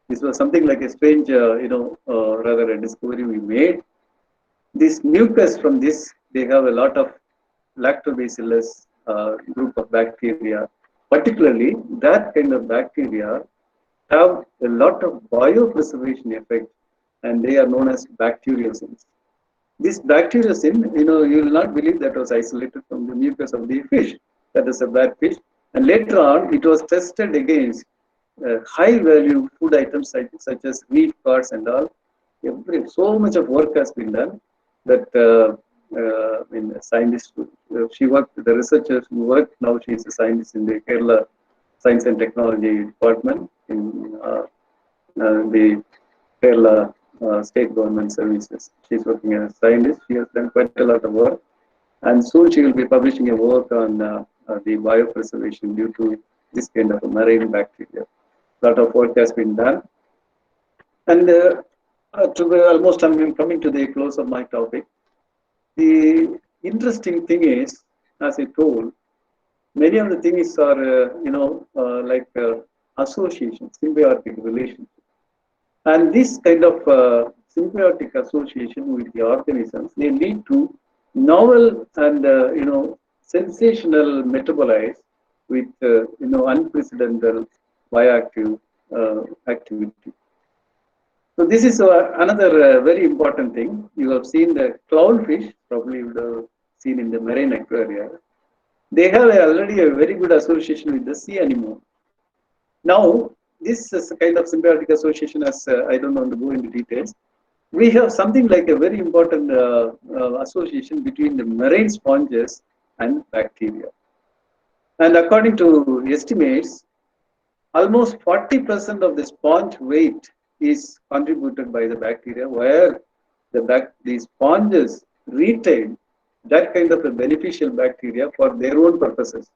Speaker 3: this was something like a strange, rather a discovery we made. This mucus from this, they have a lot of lactobacillus group of bacteria. Particularly, that kind of bacteria have a lot of biopreservation effect, and they are known as bacteriocins. This bacteriocin, you will not believe that was isolated from the mucus of the fish. That is a bad fish. And later on, it was tested against high value food items such as wheat carbs and all. So much of work has been done that scientists, she worked, the researchers who worked, now she is a scientist in the Kerala Science and Technology Department in the Kerala state government services. She's working as a scientist. She has done quite a lot of work. And soon she will be publishing a work on the biopreservation due to this kind of a marine bacteria. A lot of work has been done. And almost I'm coming to the close of my topic. The interesting thing is, as I told, many of the things are, association, symbiotic relationship. And this kind of symbiotic association with the organisms, they lead to novel and, sensational metabolites with, unprecedented bioactive activity. So this is another very important thing. You have seen the clownfish, probably you would have seen in the marine aquaria. They have already a very good association with the sea anemone. Now, this is a kind of symbiotic association, as I don't want to go into details. We have something like a very important association between the marine sponges and bacteria. And according to estimates, almost 40% of the sponge weight is contributed by the bacteria, where the sponges retain that kind of a beneficial bacteria for their own purposes.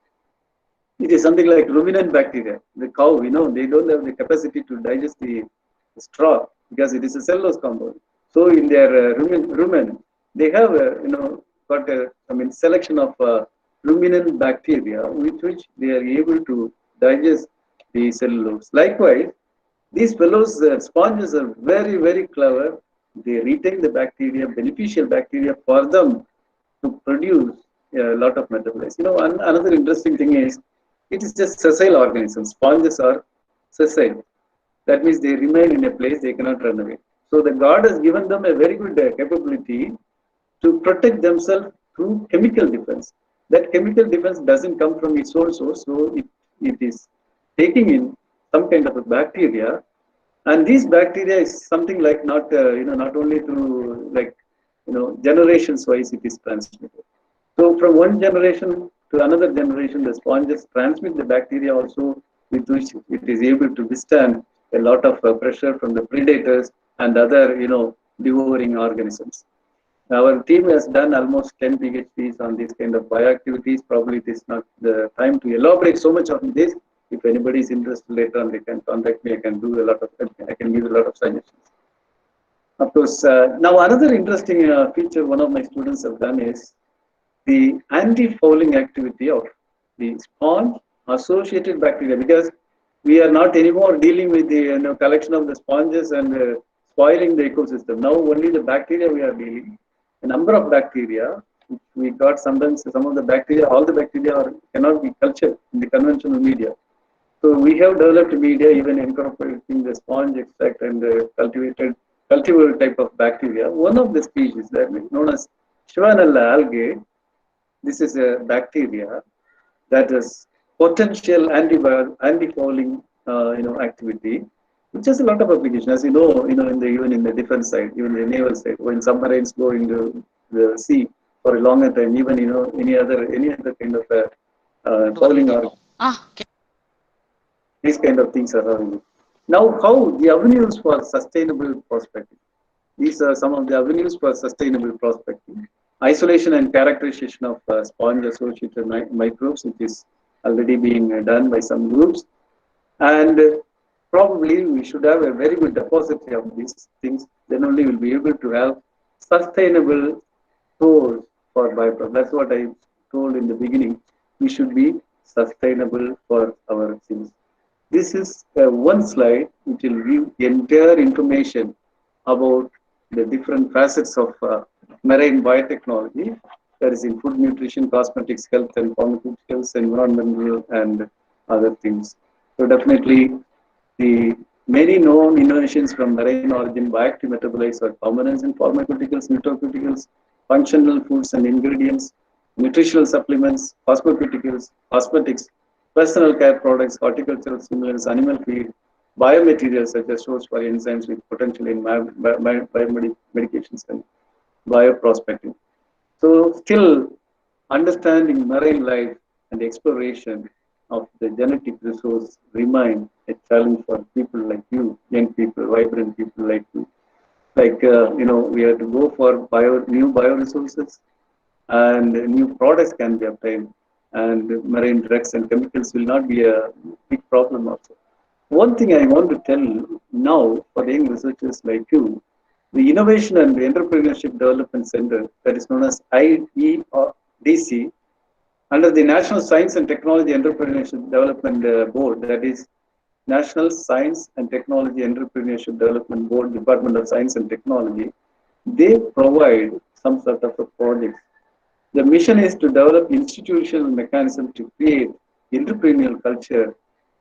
Speaker 3: It is something like ruminant bacteria. The cow, they don't have the capacity to digest the straw because it is a cellulose compound. So in their rumen, they have got a selection of ruminant bacteria with which they are able to digest the cellulose. Likewise, these fellows, sponges are very, very clever. They retain the bacteria, beneficial bacteria for them to produce a lot of metabolites. Another interesting thing is, it is just sessile organisms. Sponges are sessile. That means they remain in a place, they cannot run away. So the God has given them a very good capability to protect themselves through chemical defense. That chemical defense doesn't come from its own source, so it is taking in some kind of a bacteria, and these bacteria is something like not only through generations wise it is transmitted. So from one generation to another generation, the sponges transmit the bacteria also, with which it is able to withstand a lot of pressure from the predators and other devouring organisms. Our team has done almost 10 PhDs on this kind of bioactivities. Probably it is not the time to elaborate so much on this. If anybody is interested later on, they can contact me. I can give a lot of suggestions. Of course, now another interesting feature one of my students have done is the anti-fouling activity of the sponge associated bacteria, because we are not anymore dealing with the collection of the sponges and spoiling the ecosystem. Now only the bacteria we are dealing. A number of bacteria, we got sometimes some of the bacteria, all the bacteria cannot be cultured in the conventional media. So we have developed media even incorporating the sponge extract and the cultivar type of bacteria. One of the species that is known as Shivanella algae. This is a bacteria that has potential anti-fouling activity, which has a lot of application. As even in the defense side, even the naval side, when submarines go into the sea for a longer time, even any other kind of fouling or these kind of things are available. Now, how the avenues for sustainable prospecting? These are some of the avenues for sustainable prospecting. Isolation and characterization of sponge associated microbes, which is already being done by some groups. And probably we should have a very good depository of these things. Then only we'll be able to have sustainable stores for byproduct. That's what I told in the beginning. We should be sustainable for our things. This is one slide which will give entire information about the different facets of marine biotechnology. That is in food, nutrition, cosmetics, health and pharmaceuticals, environmental and other things. So definitely the many known innovations from marine origin bioactive metabolites or components in pharmaceuticals, nutraceuticals, functional foods and ingredients, nutritional supplements, cosmeceuticals, cosmetics, personal care products, horticultural stimulants, animal feed, biomaterials such as source for enzymes with potential in biomedications and bioprospecting. So still understanding marine life and exploration of the genetic resource remain a challenge for people like you, young people, vibrant people like you. Like, we have to go for new bioresources and new products can be obtained, and marine drugs and chemicals will not be a big problem also. One thing I want to tell now for young researchers like you, the Innovation and Entrepreneurship Development Center, that is known as IEDC, under the National Science and Technology Entrepreneurship Development Board, that is National Science and Technology Entrepreneurship Development Board, Department of Science and Technology, they provide some sort of a project. The mission is to develop institutional mechanisms to create entrepreneurial culture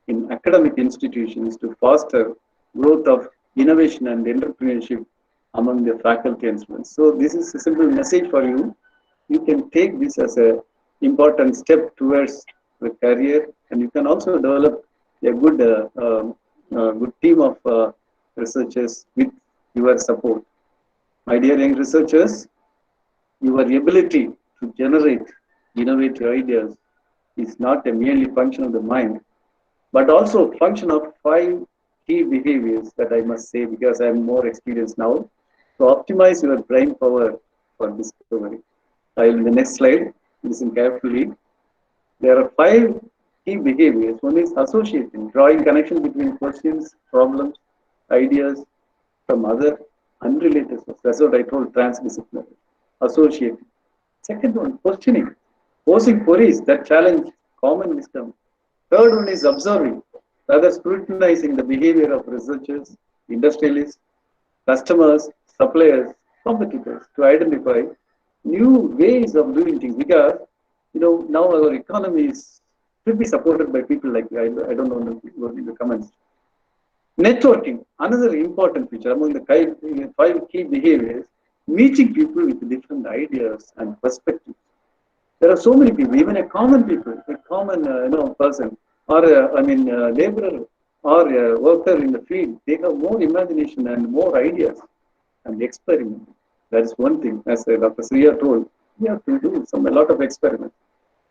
Speaker 3: in academic institutions to foster growth of innovation and entrepreneurship among the faculty and students. So this is a simple message for you. You can take this as an important step towards the career, and you can also develop a good team of researchers with your support. My dear young researchers, your ability to generate innovative ideas is not a merely function of the mind, but also a function of 5 key behaviors that I must say because I'm more experienced now. To optimize your brain power for discovery. In the next slide, listen carefully. There are 5 key behaviors. One is associating, drawing connection between questions, problems, ideas from other unrelated sources. That's what I told, transdisciplinary. Associating. Second one, questioning, posing queries that challenge common wisdom. Third one is observing, rather scrutinizing the behavior of researchers, industrialists, customers, suppliers, competitors to identify new ways of doing things because now our economy should be supported by people like you. I don't know in the comments. Networking, another important feature among the 5 key behaviors, meeting people with different ideas and perspectives. There are so many people, even a common person, or laborer or a worker in the field. They have more imagination and more ideas and experiment. That is one thing. As Dr. Sriya told, we have to do a lot of experiments,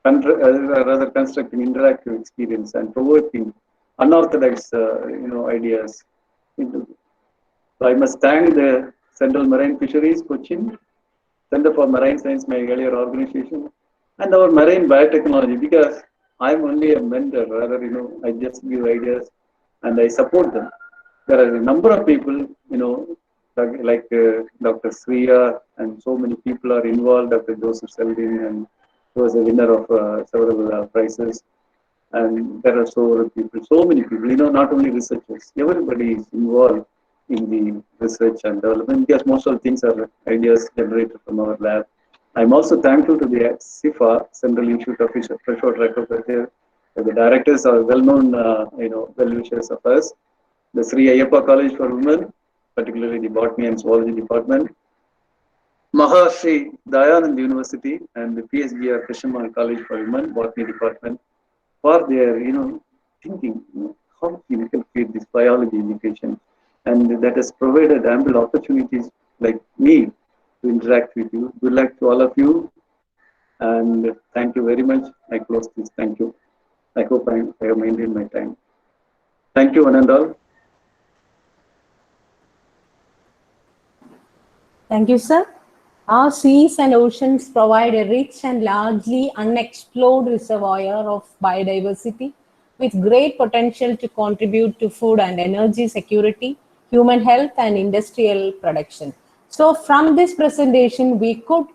Speaker 3: rather constructing interactive experience and provoking unorthodox, ideas. So I must thank the Central Marine Fisheries Cochin, Center for Marine Science, my earlier organization, and our marine biotechnology because I'm only a mentor. Rather, I just give ideas and I support them. There are a number of people, like Dr. Sriya and so many people are involved. Dr. Joseph Seldin, and he was a winner of several prizes. And there are so many people, not only researchers, everybody is involved in the research and development because most of the things are ideas generated from our lab. I'm also thankful to the CIFA, Central Institute of Freshwater Aquaculture. The directors are well-known, well-wishers of us. The Sri Ayyappa College for Women, particularly the Botany and Zoology Department. Mahashri Dayanand University and the PSBR Krishnamurti College for Women, Botany Department, for their, thinking, how we can create this biology education. And that has provided ample opportunities like me to interact with you. Good luck to all of you. And thank you very much. I close this. Thank you. I hope I have maintained my time. Thank you, one and all.
Speaker 2: Thank you, sir. Our seas and oceans provide a rich and largely unexplored reservoir of biodiversity with great potential to contribute to food and energy security, human health, and industrial production. So, from this presentation, we could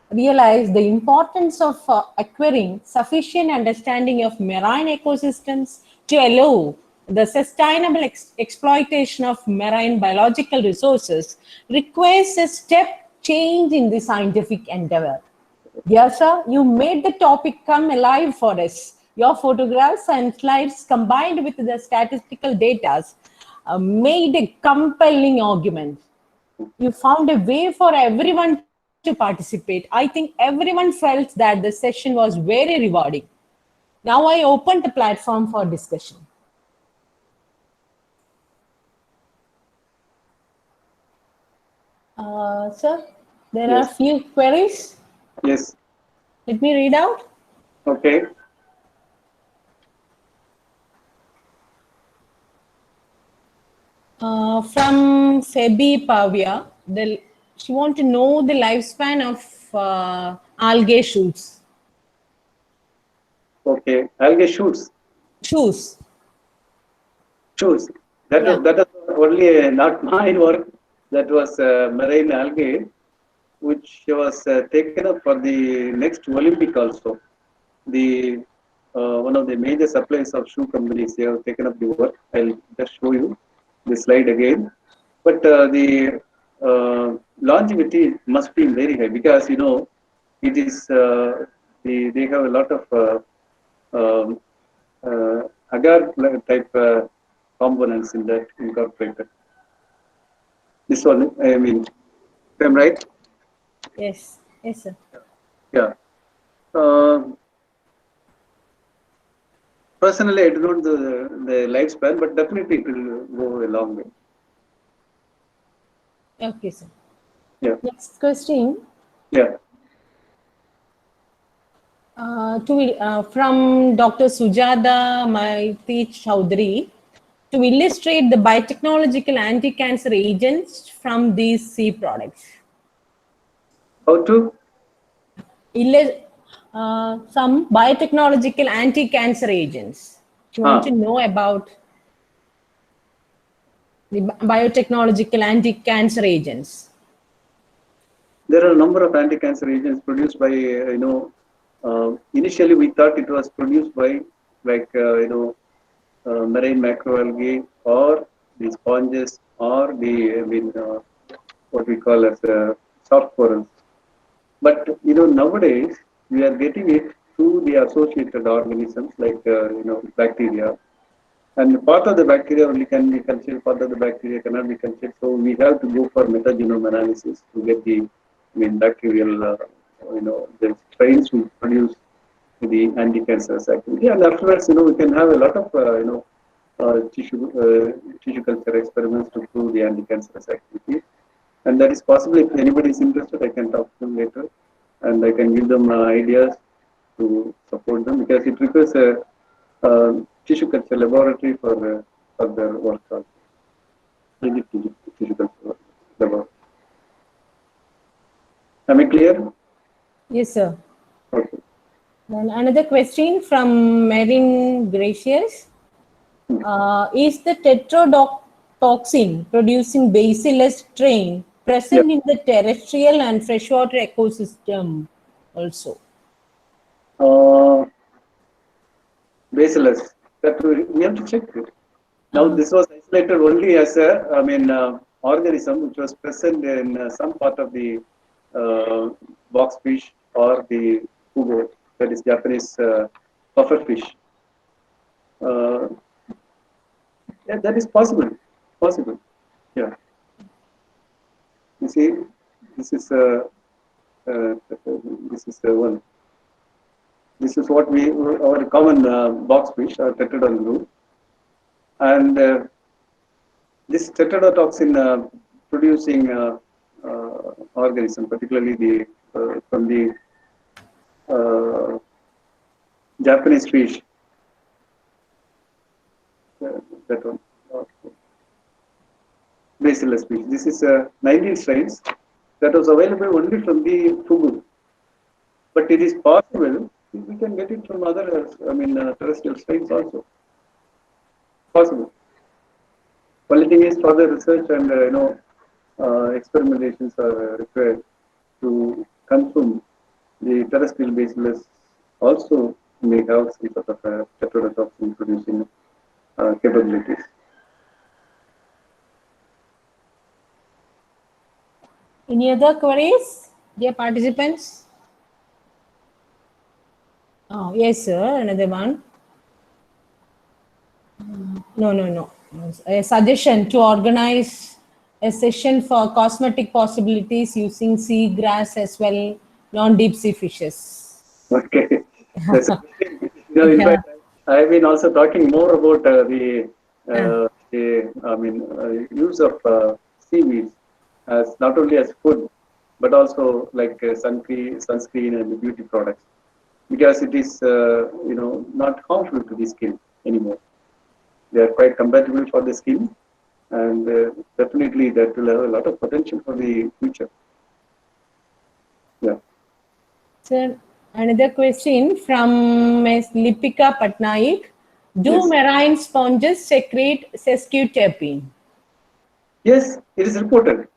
Speaker 2: realize the importance of acquiring sufficient understanding of marine ecosystems to allow the sustainable exploitation of marine biological resources requires a step change in the scientific endeavor. Dear sir, you made the topic come alive for us. Your photographs and slides combined with the statistical data made a compelling argument. You found a way for everyone to participate. I think everyone felt that the session was very rewarding. Now I open the platform for discussion. Sir, there are
Speaker 3: Yes.
Speaker 2: few queries.
Speaker 3: Yes.
Speaker 2: Let me read out.
Speaker 3: Okay.
Speaker 2: From Febi Pavia, she want to know the lifespan of algae shoots.
Speaker 3: Okay. Algae shoots.
Speaker 2: Shoes.
Speaker 3: Shoots. That
Speaker 2: Yeah.
Speaker 3: that is only not my work. That was marine algae, which was taken up for the next Olympic also. The one of the major suppliers of shoe companies, they have taken up the work. I'll just show you the slide again. But the longevity must be very high because it is they have a lot of um, agar type components in that incorporated. This one, I mean, if I'm right?
Speaker 2: Yes. Yes, sir.
Speaker 3: Yeah. Uh, Personally, I don't know the lifespan, but definitely it will go a long way.
Speaker 2: Okay, sir.
Speaker 3: Yeah.
Speaker 2: Next question.
Speaker 3: Yeah.
Speaker 2: From Dr. Sujata Maiti Chaudhary, to illustrate the biotechnological anti-cancer agents from these sea products.
Speaker 3: How to?
Speaker 2: Some biotechnological anti-cancer agents. You want to know about the biotechnological anti-cancer agents?
Speaker 3: There are a number of anti-cancer agents produced by, initially we thought it was produced by like, marine macroalgae or the sponges or the, what we call as soft corals. But, nowadays we are getting it through the associated organisms like, bacteria. And part of the bacteria only can be cultured, part of the bacteria cannot be cultured. So we have to go for metagenome analysis to get the, bacterial, the strains we produce the anti-cancerous activity. And afterwards, we can have a lot of, tissue culture experiments to prove the anti-cancerous activity. And that is possible. If anybody is interested, I can talk to them later, and I can give them ideas to support them because it requires a tissue culture laboratory for their work. Tissue culture laboratory. Am I clear?
Speaker 2: Yes, sir.
Speaker 3: Okay.
Speaker 2: And another question from Marin Gracious. Is the tetrodotoxin producing bacillus strain present in the terrestrial and freshwater ecosystem also?
Speaker 3: Bacillus. That we have to check it. Now, this was isolated only as a, organism which was present in some part of the boxfish or the fugo, that is Japanese pufferfish. Yeah, that is possible. Possible. Yeah. You see, this is one. This is what our common boxfish or Tetradon group, and this tetrodotoxin producing organism, particularly the from the Japanese fish. That one. Bacillus fish. This is 19 strains that was available only from the Fugu. But it is possible we can get it from other, terrestrial strains also. Possible. Only thing is further research and experimentations are required to confirm the terrestrial bacillus also may have some sort of tetrodotoxin producing capabilities.
Speaker 2: Any other queries, dear participants? Oh, yes, sir. Another one. No. A suggestion to organize a session for cosmetic possibilities using seagrass as well, non-deep sea fishes.
Speaker 3: Okay, that's a good thing. In
Speaker 2: Yeah.
Speaker 3: fact, I've been also talking more about use of seaweeds as not only as food, but also like sunscreen and beauty products, because it is not harmful to the skin anymore. They are quite compatible for the skin, and definitely that will have a lot of potential for the future. Yeah.
Speaker 2: Sir, another question from Ms. Lipika Patnaik. Do
Speaker 3: Yes.
Speaker 2: marine sponges secrete sesquiterpene?
Speaker 3: Yes, it is reported.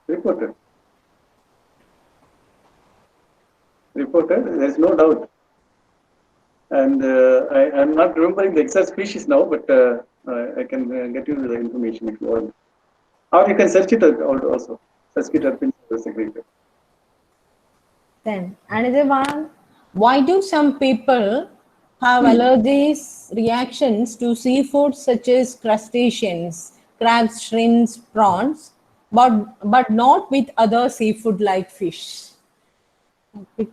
Speaker 3: Reported. There's no doubt. And I'm not remembering the exact species now, but I can get you the information if you want. Or you can search it out also. Sesquiterpene secreted.
Speaker 2: Then another one. Why do some people have allergies reactions to seafood such as crustaceans, crabs, shrimps, prawns, but not with other seafood like fish?
Speaker 3: This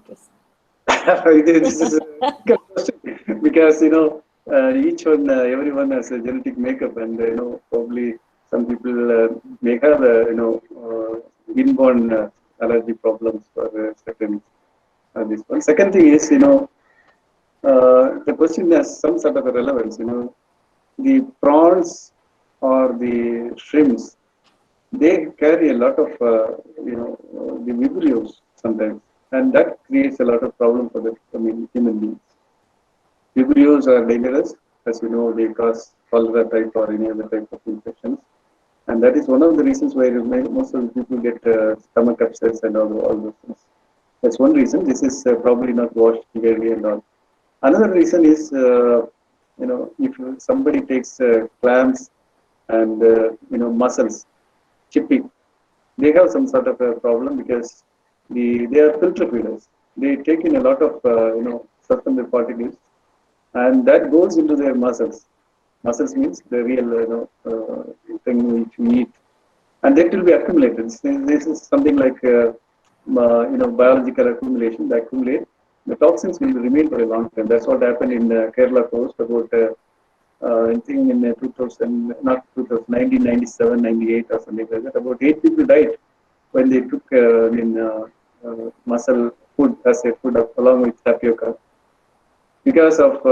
Speaker 3: is a difficult question because each one, everyone has a genetic makeup, and probably some people may have inborn allergy problems for certain this one. Second thing is the question has some sort of a relevance. The prawns or the shrimps, they carry a lot of the vibrios sometimes, and that creates a lot of problem for the human beings. Vibrios are dangerous, as you know, they cause cholera type or any other type of infections, and that is one of the reasons why most of the people get stomach upsets and all those things. That's one reason. This is probably not washed clearly and all. Another reason is if somebody takes clams and mussels, chipping, they have some sort of a problem because they are filter feeders. They take in a lot of suspended particles, and that goes into their muscles. Muscles means the real thing which we eat, and that will be accumulated. This is something like biological accumulation. They accumulate. The toxins will remain for a long time. That's what happened in Kerala coast about I think in 1997, 98 or something like that. About 8 people died when they took mussel food as a food along with tapioca because of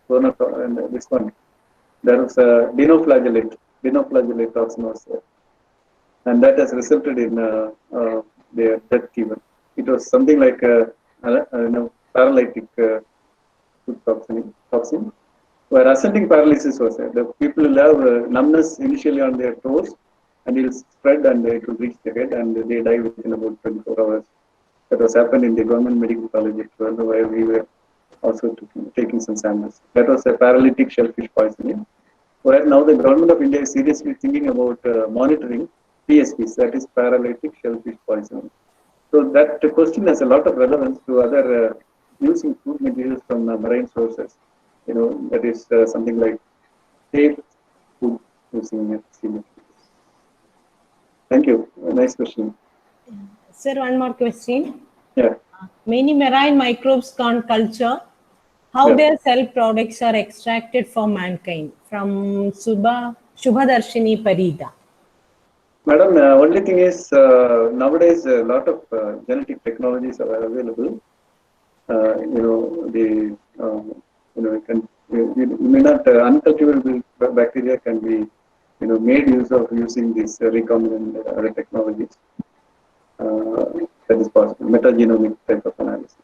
Speaker 3: and this one. There was a dinoflagellate toxin was there, and that has resulted in their death even. It was something like paralytic food toxin, where ascending paralysis was there. The people will have numbness initially on their toes, and it will spread and it will reach the head, and they die within about 24 hours. That was happened in the government medical college at Toronto, where we were also taking some samples. That was a paralytic shellfish poisoning, where now the government of India is seriously thinking about monitoring PSPs, that is paralytic shellfish poisoning. So that question has a lot of relevance to other using food materials from marine sources. That is something like safe food using sea materials. Thank you. Nice question.
Speaker 2: Sir, one more question.
Speaker 3: Yeah.
Speaker 2: Many marine microbes can't culture. How
Speaker 3: Yeah.
Speaker 2: their cell products are extracted for mankind? From Shubhadarshini Parida.
Speaker 3: Madam, only thing is nowadays a lot of genetic technologies are available. You may not uncultivable bacteria can be made use of using these recombinant other technologies. That is possible, metagenomic type of analysis.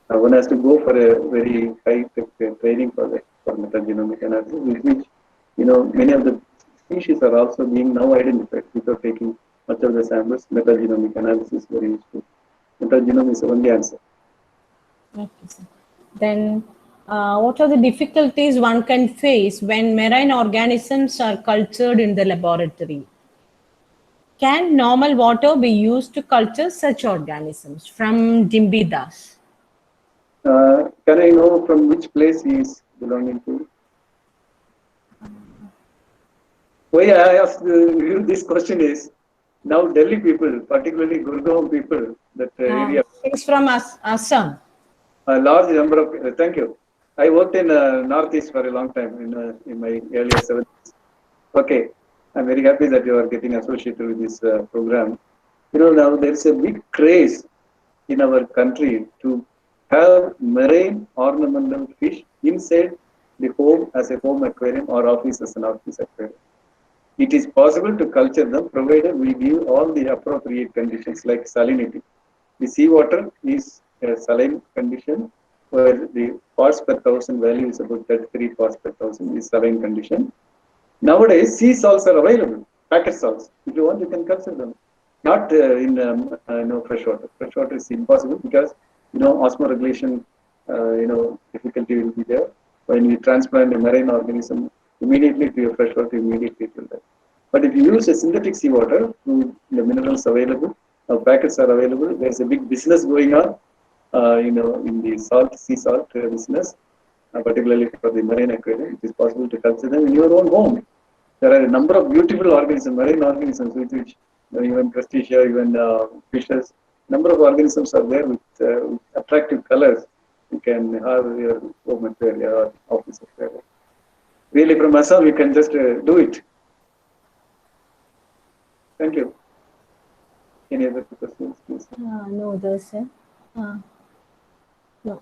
Speaker 3: One has to go for a very high-tech training project for metagenomic analysis, which many of the species are also being now identified without taking much of the samples. Metagenomic analysis is very useful. Metagenome is the only answer.
Speaker 2: Okay, sir. Then, what are the difficulties one can face when marine organisms are cultured in the laboratory? Can normal water be used to culture such organisms? From Dimbi Das.
Speaker 3: Can I know from which place he is belonging to? Why I ask you this question is, now Delhi people, particularly Gurgaon people, that area,
Speaker 2: He's from Assam.
Speaker 3: a large number of, thank you. I worked in Northeast for a long time in my earlier 70s. Okay, I'm very happy that you are getting associated with this program. Now there's a big craze in our country to have marine ornamental fish inside the home as a home aquarium or office as an office aquarium. It is possible to culture them provided we give all the appropriate conditions like salinity. The seawater is a saline condition where the parts per thousand value is about 33 parts per thousand is saline condition. Nowadays, sea salts are available, packet salts. If you want, you can culture them. Not in freshwater. Freshwater is impossible because osmoregulation difficulty will be there. When you transplant a marine organism immediately to your freshwater, immediately it will die. But if you use a synthetic seawater, the minerals available, packets are available. There's a big business going on, in the sea salt business, particularly for the marine aquarium. It is possible to culture them in your own home. There are a number of beautiful organisms, marine organisms, which even crustaceans, even fishes. Number of organisms are there with attractive colors. You can have your home aquarium or office aquarium. Really, from Assam, you can just do it. Thank you. Any other questions, please?
Speaker 2: No, there's no.